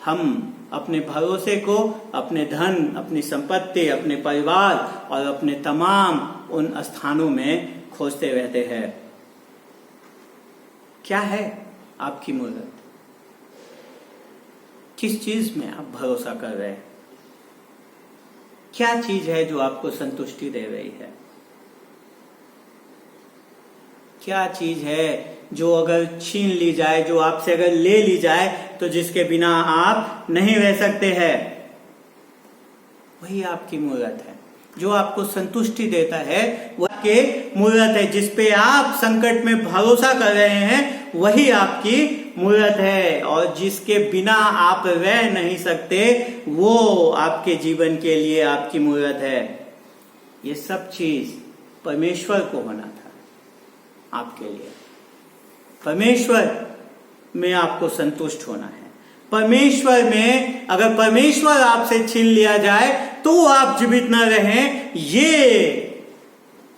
हम अपने भरोसे को अपने धन, अपनी संपत्ति, अपने परिवार और अपने तमाम उन स्थानों में खोजते रहते हैं। क्या है आपकी मूर्त? किस चीज में आप भरोसा कर रहे हैं? क्या चीज है जो आपको संतुष्टि दे रही है? क्या चीज है जो अगर छीन ली जाए, जो आपसे अगर ले ली जाए, तो जिसके बिना आप नहीं रह सकते हैं? वही आपकी मूर्त है। जो आपको संतुष्टि देता है वह आपकी मूर्त है। जिसपे आप संकट में भरोसा कर रहे हैं, वही आपकी मूर्त है। और जिसके बिना आप रह नहीं सकते, वो आपके जीवन के लिए आपकी मूर्त है। ये सब चीज परमेश्वर को होना था आपके लिए। परमेश्वर में आपको संतुष्ट होना है। परमेश्वर में अगर परमेश्वर आपसे छीन लिया जाए तो आप जीवित न रहें, ये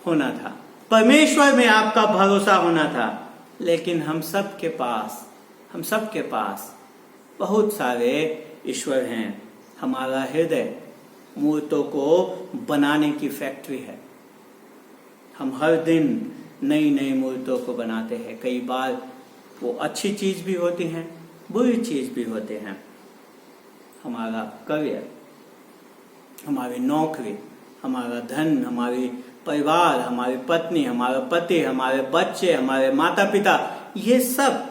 होना था। परमेश्वर में आपका भरोसा होना था। लेकिन हम सब के पास बहुत सारे ईश्वर हैं। हमारा हृदय मूर्तों को बनाने की फैक्ट्री है। हम हर दिन नई नई मूर्तों को बनाते हैं। कई बार वो अच्छी चीज भी होती हैं, बुरी चीज भी होते हैं। हमारा करियर, हमारी नौकरी, हमारा धन, हमारी परिवार, हमारी पत्नी, हमारा पति, हमारे बच्चे, हमारे माता पिता, ये सब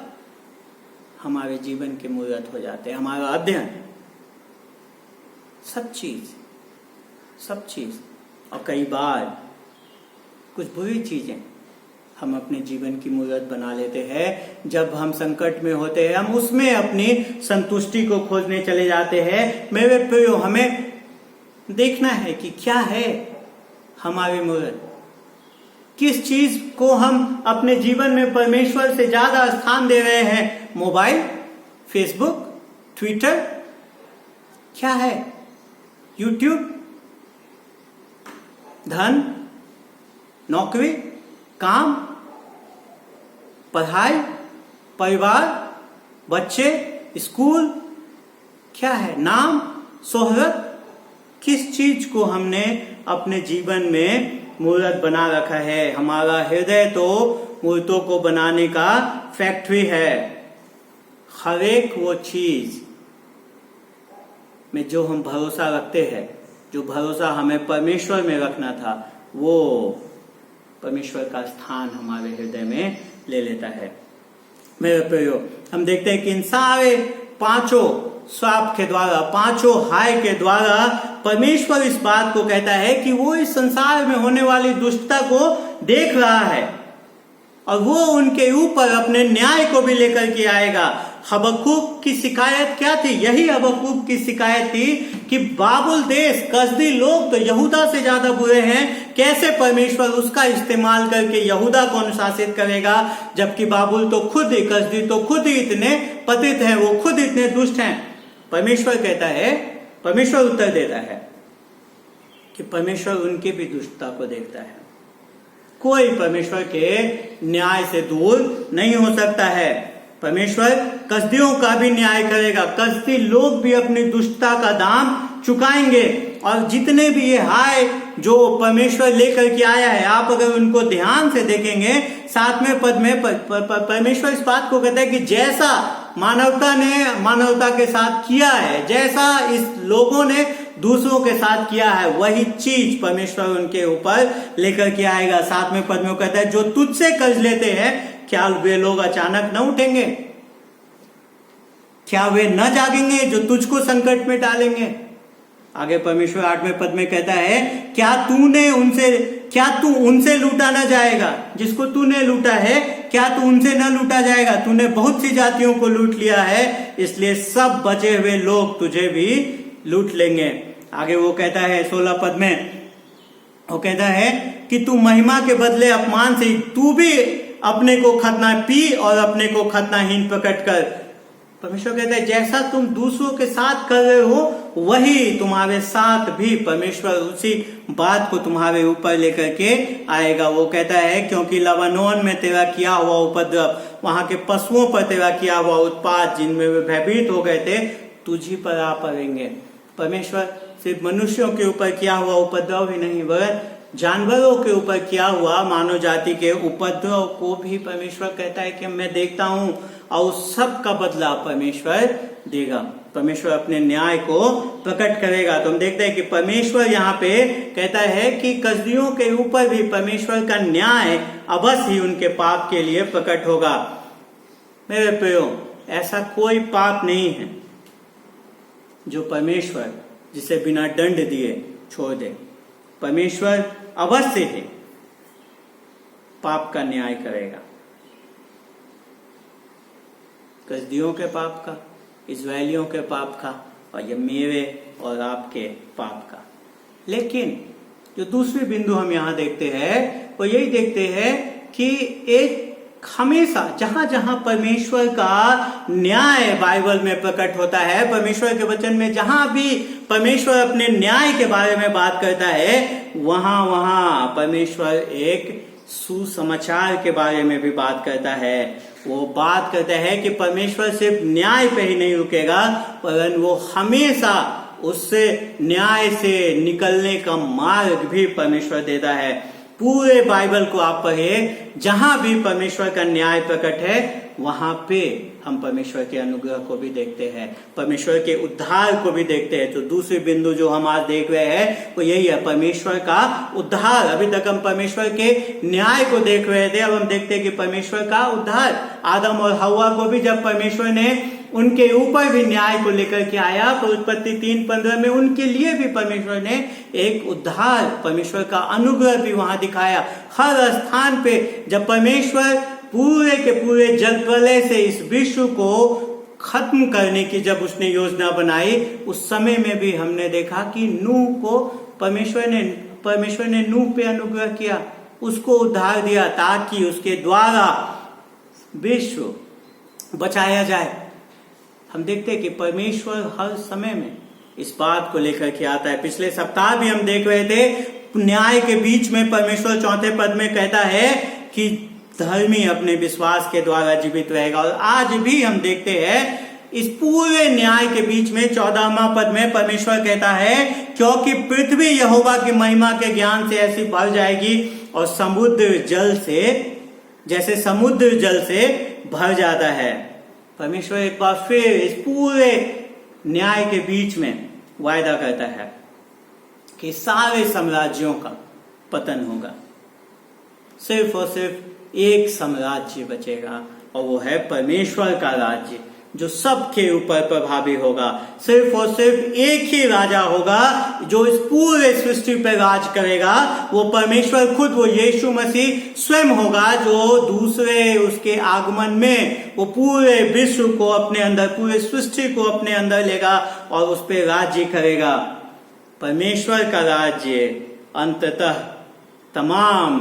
हमारे जीवन के मूर्त हो जाते हैं। हमारा अध्ययन, सब चीज। और कई बार कुछ बुरी चीजें हम अपने जीवन की मूर्त बना लेते हैं। जब हम संकट में होते हैं, हम उसमें अपनी संतुष्टि को खोजने चले जाते हैं। मेरे प्रियो, हमें देखना है कि क्या है हमारी मूर्त। किस चीज को हम अपने जीवन में परमेश्वर से ज्यादा स्थान दे रहे हैं? मोबाइल, फेसबुक, ट्विटर, क्या है? यूट्यूब, धन, नौकरी, काम, पढ़ाई, परिवार, बच्चे, स्कूल, क्या है, नाम, शोहरत, किस चीज को हमने अपने जीवन में मूर्त बना रखा है? हमारा हृदय तो मूर्तों को बनाने का फैक्ट्री है। हर एक वो चीज में जो हम भरोसा रखते हैं, जो भरोसा हमें परमेश्वर में रखना था, वो परमेश्वर का स्थान हमारे हृदय में ले लेता है। मेरे प्रियो, हम देखते हैं कि इन सारे पांचों श्राप के द्वारा, पांचों हाय के द्वारा परमेश्वर इस बात को कहता है कि वो इस संसार में होने वाली दुष्टता को देख रहा है और वो उनके ऊपर अपने न्याय को भी लेकर के आएगा। हबक्कूक की शिकायत क्या थी? यही हबक्कूक की शिकायत थी कि बाबुल देश, कसदी लोग तो यहूदा से ज्यादा बुरे हैं, कैसे परमेश्वर उसका इस्तेमाल करके यहूदा को अनुशासित करेगा, जबकि बाबुल तो खुद ही, कसदी तो खुद ही इतने पतित हैं, वो खुद इतने दुष्ट हैं। परमेश्वर कहता है, परमेश्वर उत्तर देता है कि परमेश्वर उनकी भी दुष्टता को देखता है। कोई परमेश्वर के न्याय से दूर नहीं हो सकता है। परमेश्वर कसदियों का भी न्याय करेगा। कसदी लोग भी अपनी दुष्टता का दाम चुकाएंगे और जितने भी ये हाय जो परमेश्वर लेकर के आया है, आप अगर उनको ध्यान से देखेंगे, 7वें पद में परमेश्वर इस बात को कहता है कि जैसा मानवता ने मानवता के साथ किया है, जैसा इस लोगों ने दूसरों के साथ किया है, वही चीज परमेश्वर उनके ऊपर लेकर के आएगा। 7वें पद में कहता है जो तुझसे कर्ज लेते हैं, क्या वे लोग अचानक न उठेंगे? क्या वे न जागेंगे जो तुझको संकट में डालेंगे? आगे परमेश्वर 8वें पद में कहता है क्या तू उनसे लूटा न जाएगा? जिसको तूने लूटा है, क्या तू उनसे न लूटा जाएगा? तूने बहुत सी जातियों को लूट लिया है, इसलिए सब बचे हुए लोग तुझे भी लूट लेंगे। आगे वो कहता है 16 पद में, वो कहता है कि तू महिमा के बदले अपमान से तू भी अपने को खतना पी और अपने को खतनाहीन प्रकट कर। परमेश्वर कहता है जैसा तुम दूसरों के साथ कर रहे हो, वही तुम्हारे साथ भी परमेश्वर उसी बात को तुम्हारे ऊपर लेकर के आएगा। वो कहता है क्योंकि लबानोन में तेरा किया हुआ उपद्रव, वहां के पशुओं पर तेरा किया हुआ उत्पात, जिनमें वे भयभीत हो गए थे, तुझी पर आ पड़ेंगे। परमेश्वर सिर्फ मनुष्यों के ऊपर किया हुआ उपद्रव ही नहीं, वह जानवरों के ऊपर किया हुआ मानव जाति के उपद्रव को भी परमेश्वर कहता है कि मैं देखता हूं और उस सब का बदला परमेश्वर देगा। परमेश्वर अपने न्याय को प्रकट करेगा। तो हम देखते हैं कि परमेश्वर यहाँ पे कहता है कि कसदियों के ऊपर भी परमेश्वर का न्याय अवश्य ही उनके पाप के लिए प्रकट होगा। मेरे प्रियो, ऐसा कोई पाप नहीं है जो परमेश्वर जिसे बिना दंड दिए छोड़ दे। परमेश्वर अवश्य ही पाप का न्याय करेगा, कसदियों के पाप का, इजरायलियों के पाप का, और ये मेरे और आपके पाप का। लेकिन जो दूसरी बिंदु हम यहाँ देखते हैं वो यही देखते हैं कि एक हमेशा जहां जहां परमेश्वर का न्याय बाइबल में प्रकट होता है, परमेश्वर के वचन में जहां भी परमेश्वर अपने न्याय के बारे में बात करता है, वहां वहां परमेश्वर एक सुसमाचार के बारे में भी बात करता है। वो बात करता है कि परमेश्वर सिर्फ न्याय पे ही नहीं रुकेगा, परंतु वो हमेशा उससे न्याय से निकलने का मार्ग भी परमेश्वर देता है। पूरे बाइबल को आप पढ़िए, जहां भी परमेश्वर का न्याय प्रकट है, वहां पे हम परमेश्वर के अनुग्रह को भी देखते हैं, परमेश्वर के उद्धार को भी देखते हैं। तो दूसरी बिंदु जो हम आज देख रहे हैं वो यही है, परमेश्वर का उद्धार। अभी तक हम परमेश्वर के न्याय को देख रहे थे, अब हम देखते हैं कि परमेश्वर का उद्धार। आदम और हव्वा को भी जब परमेश्वर ने उनके ऊपर भी न्याय को लेकर के आया, तो उत्पत्ति 3:15 में उनके लिए भी परमेश्वर ने एक उद्धार, परमेश्वर का अनुग्रह भी वहां दिखाया। हर स्थान पे जब परमेश्वर पूरे के पूरे जल प्रलय से इस विश्व को खत्म करने की जब उसने योजना बनाई, उस समय में भी हमने देखा कि नूह को परमेश्वर ने नूह पे अनुग्रह किया, उसको उद्धार दिया ताकि उसके द्वारा विश्व बचाया जाए। हम देखते हैं कि परमेश्वर हर समय में इस बात को लेकर के आता है। पिछले सप्ताह भी हम देख रहे थे, न्याय के बीच में परमेश्वर चौथे पद में कहता है कि धर्मी अपने विश्वास के द्वारा जीवित रहेगा। और आज भी हम देखते हैं इस पूरे न्याय के बीच में 14वां पद में परमेश्वर कहता है, क्योंकि पृथ्वी यहोवा की महिमा के ज्ञान से ऐसी भर जाएगी और समुद्र जल से, जैसे समुद्र जल से भर जाता है। परमेश्वर एक बार फिर इस पूरे न्याय के बीच में वायदा करता है कि सारे साम्राज्यों का पतन होगा, सिर्फ और सिर्फ एक साम्राज्य बचेगा और वो है परमेश्वर का राज्य, जो सबके ऊपर प्रभावी होगा। सिर्फ और सिर्फ एक ही राजा होगा जो इस पूरे सृष्टि पर राज करेगा, वो परमेश्वर खुद, वो यीशु मसीह स्वयं होगा, जो दूसरे उसके आगमन में वो पूरे विश्व को अपने अंदर, पूरे सृष्टि को अपने अंदर लेगा और उस पर राज्य करेगा। परमेश्वर का राज्य अंततः तमाम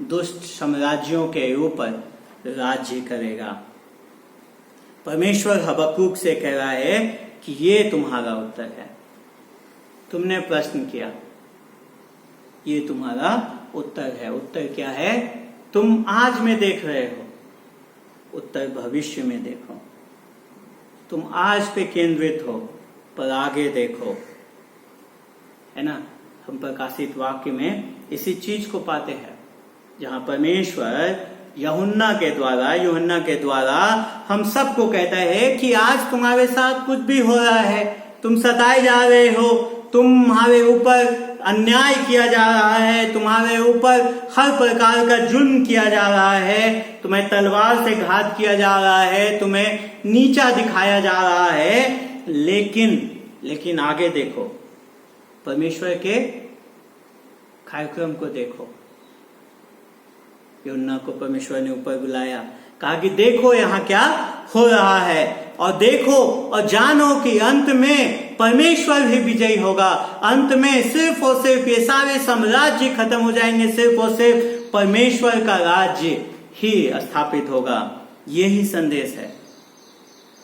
दुष्ट साम्राज्यों के ऊपर राज्य करेगा। परमेश्वर हबक्कुक से कह रहा है कि ये तुम्हारा उत्तर है। तुमने प्रश्न किया, ये तुम्हारा उत्तर है। उत्तर क्या है? तुम आज में देख रहे हो, उत्तर भविष्य में देखो। तुम आज पे केंद्रित हो, पर आगे देखो, है ना। हम प्रकाशित वाक्य में इसी चीज को पाते हैं, जहां परमेश्वर यूहन्ना के द्वारा हम सबको कहता है कि आज तुम्हारे साथ कुछ भी हो रहा है, तुम सताए जा रहे हो, तुम्हारे ऊपर अन्याय किया जा रहा है, तुम्हारे ऊपर हर प्रकार का जुल्म किया जा रहा है, तुम्हें तलवार से घात किया जा रहा है, तुम्हें नीचा दिखाया जा रहा है, लेकिन आगे देखो, परमेश्वर के कार्यक्रम को देखो। यूहन्ना को परमेश्वर ने ऊपर बुलाया, कहा कि देखो यहाँ क्या हो रहा है, और देखो और जानो कि अंत में परमेश्वर ही विजयी होगा। अंत में सिर्फ और सिर्फ ये सारे साम्राज्य खत्म हो जाएंगे, सिर्फ और सिर्फ परमेश्वर का राज्य ही स्थापित होगा। यही संदेश है,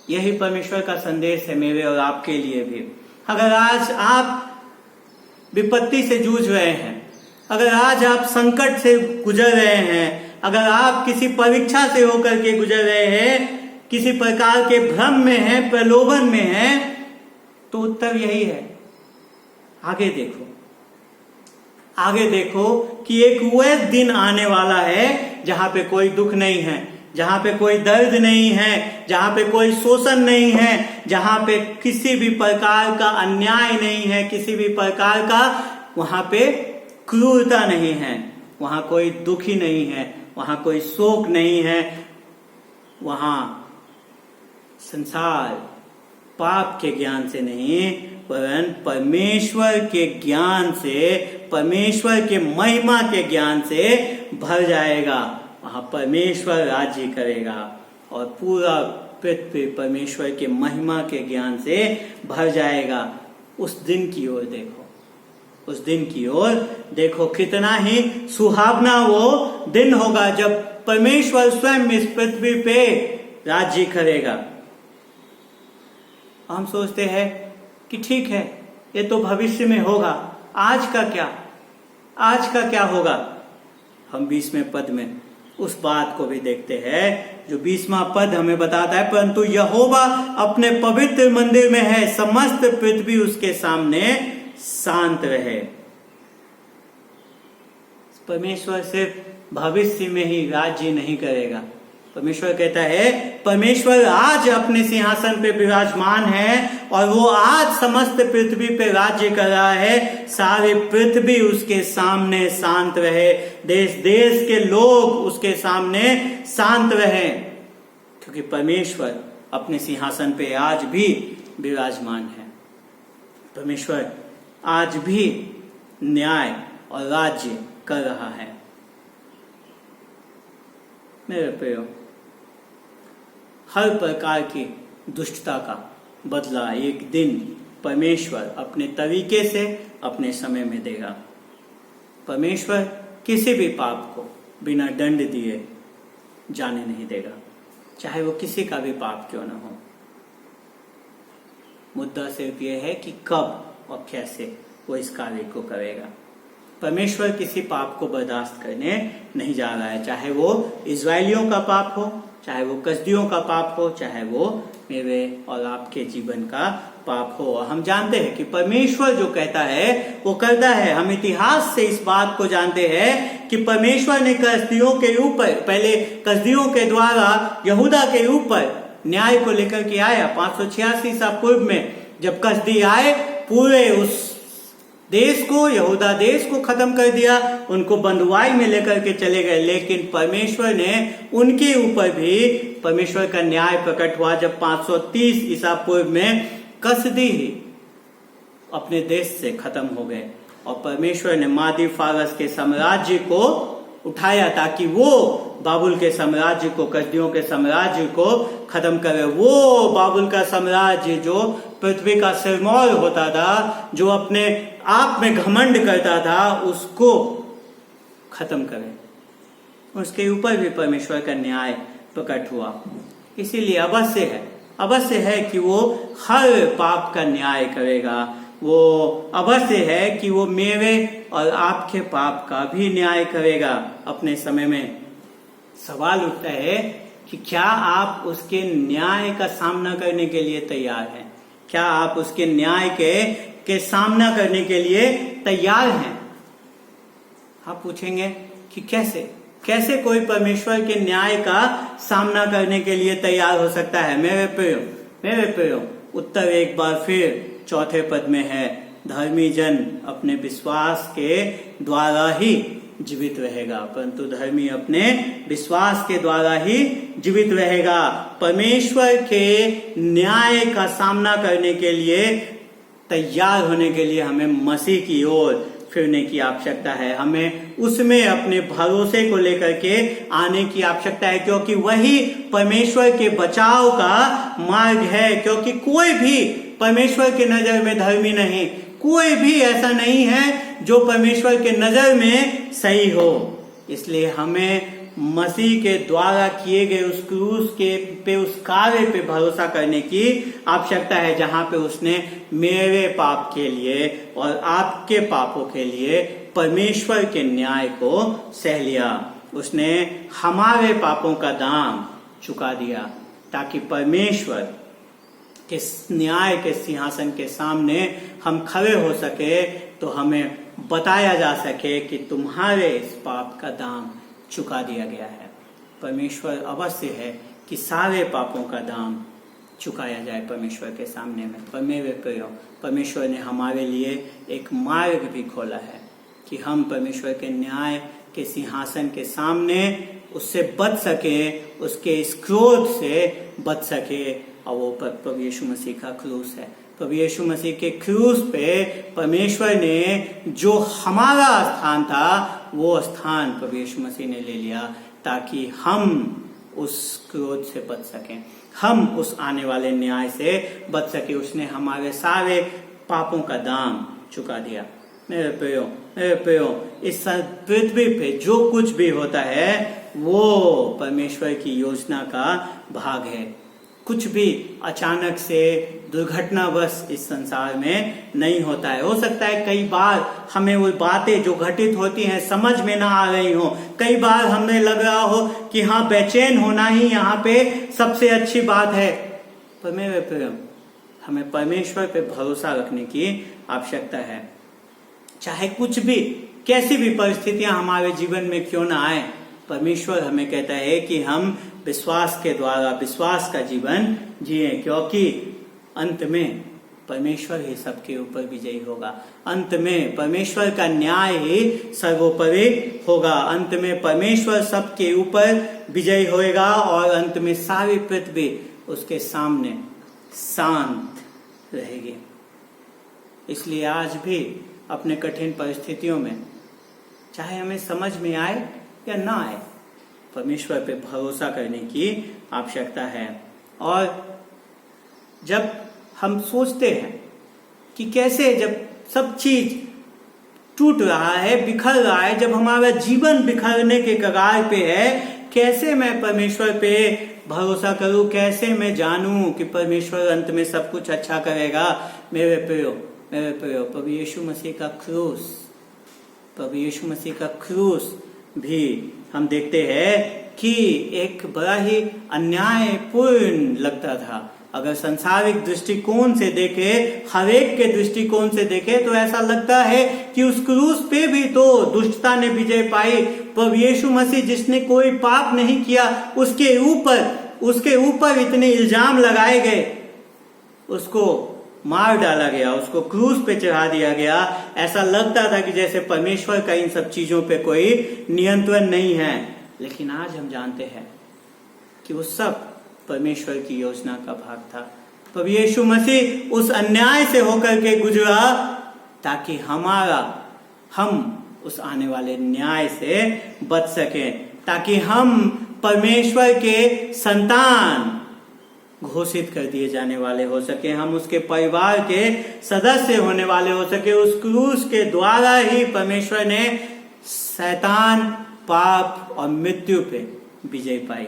यही परमेश्वर का संदेश है मेरे और आपके लिए भी। अगर आज आप विपत्ति से जूझ रहे हैं, अगर आज आप संकट से गुजर रहे हैं, अगर आप किसी परीक्षा से होकर के गुजर रहे हैं, किसी प्रकार के भ्रम में हैं, प्रलोभन में हैं, तो उत्तर यही है, आगे देखो। आगे देखो कि एक वह दिन आने वाला है जहां पे कोई दुख नहीं है, जहां पे कोई दर्द नहीं है, जहां पे कोई शोषण नहीं है, जहां पे किसी भी प्रकार का अन्याय नहीं है, किसी भी प्रकार का वहां पे क्रूरता नहीं है, वहां कोई दुखी नहीं है, वहां कोई शोक नहीं है, वहां संसार पाप के ज्ञान से नहीं, वरन परमेश्वर के ज्ञान से, परमेश्वर के महिमा के ज्ञान से भर जाएगा। वहां परमेश्वर राज्य करेगा और पूरा पृथ्वी परमेश्वर के महिमा के ज्ञान से भर जाएगा। उस दिन की ओर देखो, उस दिन की ओर देखो, कितना ही सुहावना वो दिन होगा जब परमेश्वर स्वयं इस पृथ्वी पे राज्य करेगा। हम सोचते हैं कि ठीक है, ये तो भविष्य में होगा, आज का क्या होगा। हम 20वें पद में उस बात को भी देखते हैं जो 20वां पद हमें बताता है, परंतु यहोवा अपने पवित्र मंदिर में है, समस्त पृथ्वी उसके सामने शांत रहे। परमेश्वर सिर्फ भविष्य में ही राज्य नहीं करेगा। परमेश्वर कहता है, परमेश्वर आज अपने सिंहासन पे विराजमान है और वो आज समस्त पृथ्वी पे राज्य कर रहा है। सारी पृथ्वी उसके सामने शांत रहे, देश देश के लोग उसके सामने शांत रहे, क्योंकि परमेश्वर अपने सिंहासन पे आज भी विराजमान है। परमेश्वर आज भी न्याय और राज्य कर रहा है। मेरे प्रियो, हर प्रकार की दुष्टता का बदला एक दिन परमेश्वर अपने तरीके से, अपने समय में देगा। परमेश्वर किसी भी पाप को बिना दंड दिए जाने नहीं देगा, चाहे वो किसी का भी पाप क्यों ना हो। मुद्दा सिर्फ ये है कि कब और कैसे वो इस कार्य को करेगा। परमेश्वर किसी पाप को बर्दाश्त करने नहीं जा रहा है, चाहे वो इजरायलियों का पाप हो, चाहे वो कसदियों का पाप हो, चाहे वो मेरे और आपके जीवन का पाप हो। हम जानते हैं कि परमेश्वर जो कहता है वो करता है। हम इतिहास से इस बात को जानते हैं कि परमेश्वर ने कसदियों के ऊपर, पहले कसदियों के द्वारा यहूदा के ऊपर न्याय को लेकर के आया। 586 ईसा पूर्व में जब कसदी आए, पूरे उस देश को, यहूदा देश को खत्म कर दिया, उनको बंधुआई में लेकर के चले गए। लेकिन परमेश्वर ने उनके ऊपर भी परमेश्वर का न्याय प्रकट हुआ जब 530 ईसा पूर्व में कसदी ही अपने देश से खत्म हो गए और परमेश्वर ने मादी फारस के साम्राज्य को उठाया ताकि वो बाबुल के साम्राज्य को, कसदियों के साम्राज्य को खत्म करे। वो बाबुल का साम्राज्य जो पृथ्वी का सिरमौर होता था, जो अपने आप में घमंड करता था, उसको खत्म करे। उसके ऊपर भी परमेश्वर का न्याय प्रकट हुआ। इसीलिए अवश्य है कि वो हर पाप का न्याय करेगा। वो अवश्य है कि वो मेरे और आपके पाप का भी न्याय करेगा अपने समय में। सवाल उठता है कि क्या आप उसके न्याय का सामना करने के लिए तैयार हैं? क्या आप उसके न्याय के सामना करने के लिए तैयार हैं? आप पूछेंगे कि कैसे कोई परमेश्वर के न्याय का सामना करने के लिए तैयार हो सकता है? मेरे प्रियो, उत्तर एक बार फिर चौथे पद में है, धर्मी जन अपने विश्वास के द्वारा ही जीवित रहेगा। परंतु धर्मी अपने विश्वास के द्वारा ही जीवित रहेगा। परमेश्वर के न्याय का सामना करने के लिए तैयार होने के लिए हमें मसीह की ओर फिरने की आवश्यकता है। हमें उसमें अपने भरोसे को लेकर के आने की आवश्यकता है, क्योंकि वही परमेश्वर के बचाव का मार्ग है। क्योंकि कोई भी परमेश्वर के नजर में धर्मी नहीं, कोई भी ऐसा नहीं है जो परमेश्वर के नजर में सही हो। इसलिए हमें मसीह के द्वारा किए गए उस क्रूस पे, उस कार्य पे भरोसा करने की आवश्यकता है, जहां पे उसने मेरे पाप के लिए और आपके पापों के लिए परमेश्वर के न्याय को सह लिया। उसने हमारे पापों का दाम चुका दिया ताकि परमेश्वर के न्याय के सिंहासन के सामने हम खड़े हो सके, तो हमें बताया जा सके कि तुम्हारे इस पाप का दाम चुका दिया गया है। परमेश्वर अवश्य है कि सारे पापों का दाम चुकाया जाए परमेश्वर के सामने में। पर मेरे प्रियो, परमेश्वर ने हमारे लिए एक मार्ग भी खोला है कि हम परमेश्वर के न्याय के सिंहासन के सामने उससे बच सके, उसके इस क्रोध से बच सके। और वो प्रभु यीशु मसीह का क्रूस है। प्रभु यीशु मसीह के क्रूस पे परमेश्वर ने जो हमारा स्थान था, वो स्थान प्रभु यीशु मसीह ने ले लिया ताकि हम उस क्रोध से बच सकें, हम उस आने वाले न्याय से बच सके। उसने हमारे सारे पापों का दाम चुका दिया। मेरे प्रियो, इस पृथ्वी पे जो कुछ भी होता है वो परमेश्वर की योजना का भाग है। कुछ भी अचानक से दुर्घटनावश इस संसार में नहीं होता है। हो सकता है कई बार हमें वो बातें जो घटित होती हैं समझ में ना आ रही हो। कई बार हमें लग रहा हो कि हाँ, बेचैन होना ही यहाँ पे सबसे अच्छी बात है। पर मेरे प्रिय, हमें परमेश्वर पे भरोसा रखने की आवश्यकता है। चाहे कुछ भी, कैसी भी परिस्थितियां हमारे जीवन में क्यों ना आए, परमेश्वर हमें कहता है कि हम विश्वास के द्वारा विश्वास का जीवन जिए, क्योंकि अंत में परमेश्वर ही सबके ऊपर विजयी होगा। अंत में परमेश्वर का न्याय ही सर्वोपरि होगा। अंत में परमेश्वर सबके ऊपर विजयी होएगा और अंत में सारी पृथ्वी उसके सामने शांत रहेगी। इसलिए आज भी अपने कठिन परिस्थितियों में, चाहे हमें समझ में आए या ना आए, परमेश्वर पे भरोसा करने की आवश्यकता है। और जब हम सोचते हैं कि कैसे, जब सब चीज टूट रहा है, बिखर रहा है, जब हमारा जीवन बिखरने के कगार पे है, कैसे मैं परमेश्वर पे भरोसा करूं, कैसे मैं जानूं कि परमेश्वर अंत में सब कुछ अच्छा करेगा। मेरे प्रियो, प्रभु यीशु मसीह का क्रूस प्रभु यीशु मसीह का क्रूस भी हम देखते हैं कि एक बड़ा ही अन्यायपूर्ण लगता था। अगर सांसारिक दृष्टिकोण से देखे, हर एक के दृष्टिकोण से देखे, तो ऐसा लगता है कि उस क्रूस पे भी तो दुष्टता ने विजय पाई। प्रभु यीशु मसीह जिसने कोई पाप नहीं किया, उसके ऊपर इतने इल्जाम लगाए गए, उसको मार डाला गया, उसको क्रूस पे चढ़ा दिया गया। ऐसा लगता था कि जैसे परमेश्वर का इन सब चीजों पे कोई नियंत्रण नहीं है। लेकिन आज हम जानते हैं कि वो सब परमेश्वर की योजना का भाग था। प्रभु यीशु मसीह उस अन्याय से होकर के गुजरा ताकि हम उस आने वाले न्याय से बच सकें, ताकि हम परमेश्वर के संतान घोषित कर दिए जाने वाले हो सके, हम उसके परिवार के सदस्य होने वाले हो सके। उस क्रूस के द्वारा ही परमेश्वर ने शैतान, पाप और मृत्यु पे विजय पाई।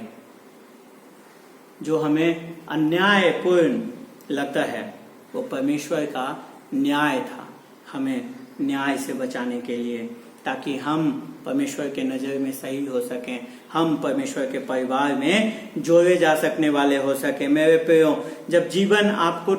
जो हमें अन्यायपूर्ण लगता है वो परमेश्वर का न्याय था, हमें न्याय से बचाने के लिए, ताकि हम परमेश्वर के नजर में सही हो सकें, हम परमेश्वर के परिवार में जोड़े जा सकने वाले हो सके। मेरे प्रियो, जब जीवन आपको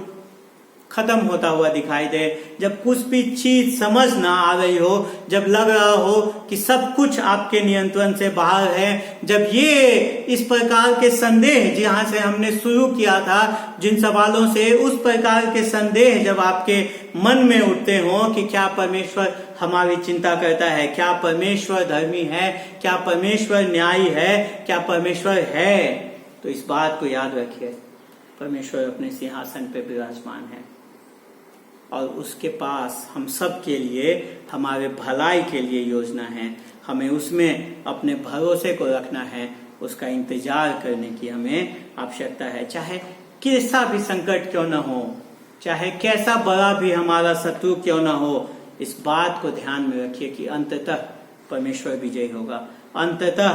खत्म होता हुआ दिखाई दे, जब कुछ भी चीज समझ ना आ रही हो, जब लग रहा हो कि सब कुछ आपके नियंत्रण से बाहर है, जब ये इस प्रकार के संदेह, जहां से हमने शुरू किया था जिन सवालों से, उस प्रकार के संदेह जब आपके मन में उठते हो कि क्या परमेश्वर हमारी चिंता करता है, क्या परमेश्वर धर्मी है, क्या परमेश्वर न्यायी है, क्या परमेश्वर है, तो इस बात को याद रखिए, परमेश्वर अपने सिंहासन पे विराजमान है और उसके पास हम सब के लिए, हमारे भलाई के लिए योजना है। हमें उसमें अपने भरोसे को रखना है, उसका इंतजार करने की हमें आवश्यकता है। चाहे कैसा भी संकट क्यों न हो, चाहे कैसा बड़ा भी हमारा शत्रु क्यों न हो, इस बात को ध्यान में रखिए कि अंततः परमेश्वर विजयी होगा, अंततः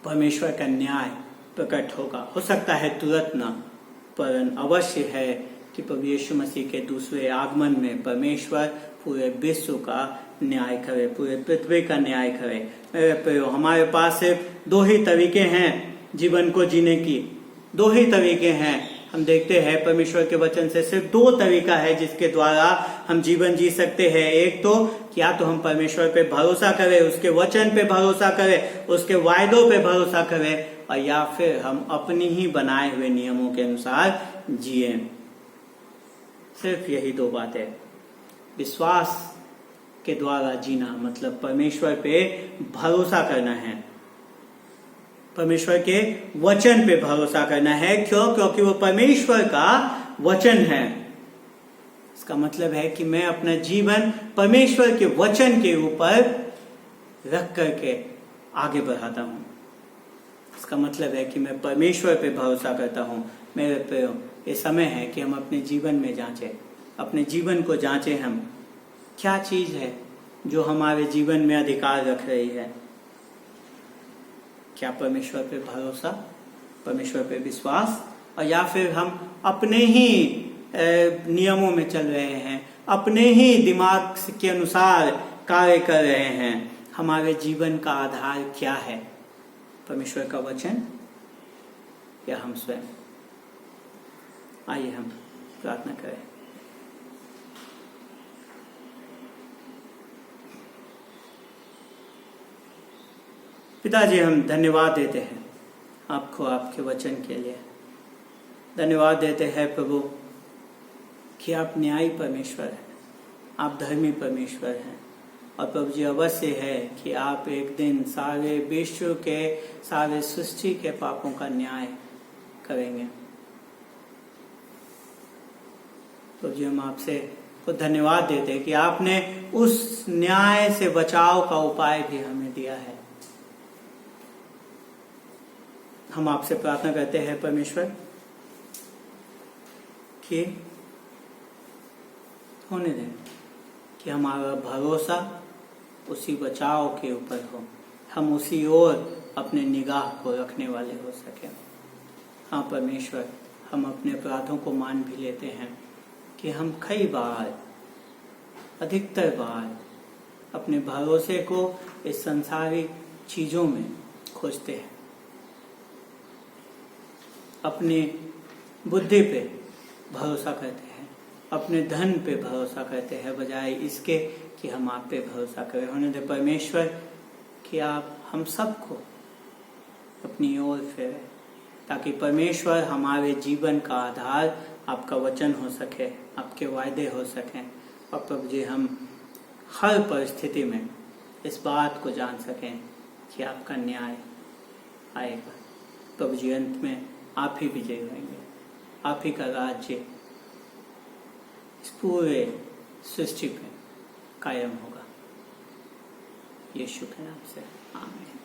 परमेश्वर का न्याय प्रकट होगा। हो सकता है तुरंत न, पर अवश्य है कि प्रभु यीशु मसीह के दूसरे आगमन में परमेश्वर पूरे विश्व का न्याय करे, पूरे पृथ्वी का न्याय करे। मेरे प्रियो, हमारे पास सिर्फ दो ही तरीके हैं जीवन को जीने की, दो ही तरीके हैं। हम देखते हैं परमेश्वर के वचन से सिर्फ दो तरीका है जिसके द्वारा हम जीवन जी सकते हैं। एक तो या तो हम परमेश्वर पे भरोसा करें, उसके वचन पे भरोसा करें, उसके वायदों पे भरोसा करें, और या फिर हम अपनी ही बनाए हुए नियमों के अनुसार जिए। सिर्फ यही दो बातें। विश्वास के द्वारा जीना मतलब परमेश्वर पे भरोसा करना है, परमेश्वर के वचन पे भरोसा करना है। क्यों? क्योंकि वो परमेश्वर का वचन है। इसका मतलब है कि मैं अपना जीवन परमेश्वर के वचन के ऊपर रख करके आगे बढ़ाता हूं। इसका मतलब है कि मैं परमेश्वर पे भरोसा करता हूं। मेरे प्रियो, ये समय है कि हम अपने जीवन में जांचें, अपने जीवन को जांचें। हम क्या चीज है जो हमारे जीवन में अधिकार रख रही है? क्या परमेश्वर पे भरोसा, परमेश्वर पे विश्वास, और या फिर हम अपने ही नियमों में चल रहे हैं, अपने ही दिमाग के अनुसार कार्य कर रहे हैं? हमारे जीवन का आधार क्या है? परमेश्वर का वचन या हम स्वयं? आइए हम प्रार्थना करें। पिताजी, हम धन्यवाद देते हैं आपको, आपके वचन के लिए धन्यवाद देते हैं प्रभु कि आप न्यायी परमेश्वर हैं, आप धर्मी परमेश्वर हैं। और प्रभु जी, अवश्य है कि आप एक दिन सारे विश्व के, सारे सृष्टि के पापों का न्याय करेंगे। तो जी, हम आपसे को धन्यवाद देते हैं कि आपने उस न्याय से बचाव का उपाय भी हमें दिया है। हम आपसे प्रार्थना करते हैं परमेश्वर कि होने दें कि हमारा भरोसा उसी बचाव के ऊपर हो, हम उसी ओर अपने निगाह को रखने वाले हो सके। हाँ परमेश्वर, हम अपने अपराधों को मान भी लेते हैं कि हम कई बार, अधिकतर बार अपने भरोसे को इस संसारिक चीजों में खोजते हैं, अपने बुद्धि पे भरोसा करते हैं, अपने धन पे भरोसा करते हैं, बजाय इसके कि हम आप पे भरोसा करें। होने दे परमेश्वर कि आप हम सबको अपनी ओर फेरे, ताकि परमेश्वर हमारे जीवन का आधार आपका वचन हो सके, आपके वायदे हो सकें, और प्रभु जी हम हर परिस्थिति में इस बात को जान सकें कि आपका न्याय आएगा। प्रभु जी अंत में आप ही विजय होंगे, आप ही का राज्य इस पूरे सृष्टि पे कायम होगा। यीशु के नाम से आमीन।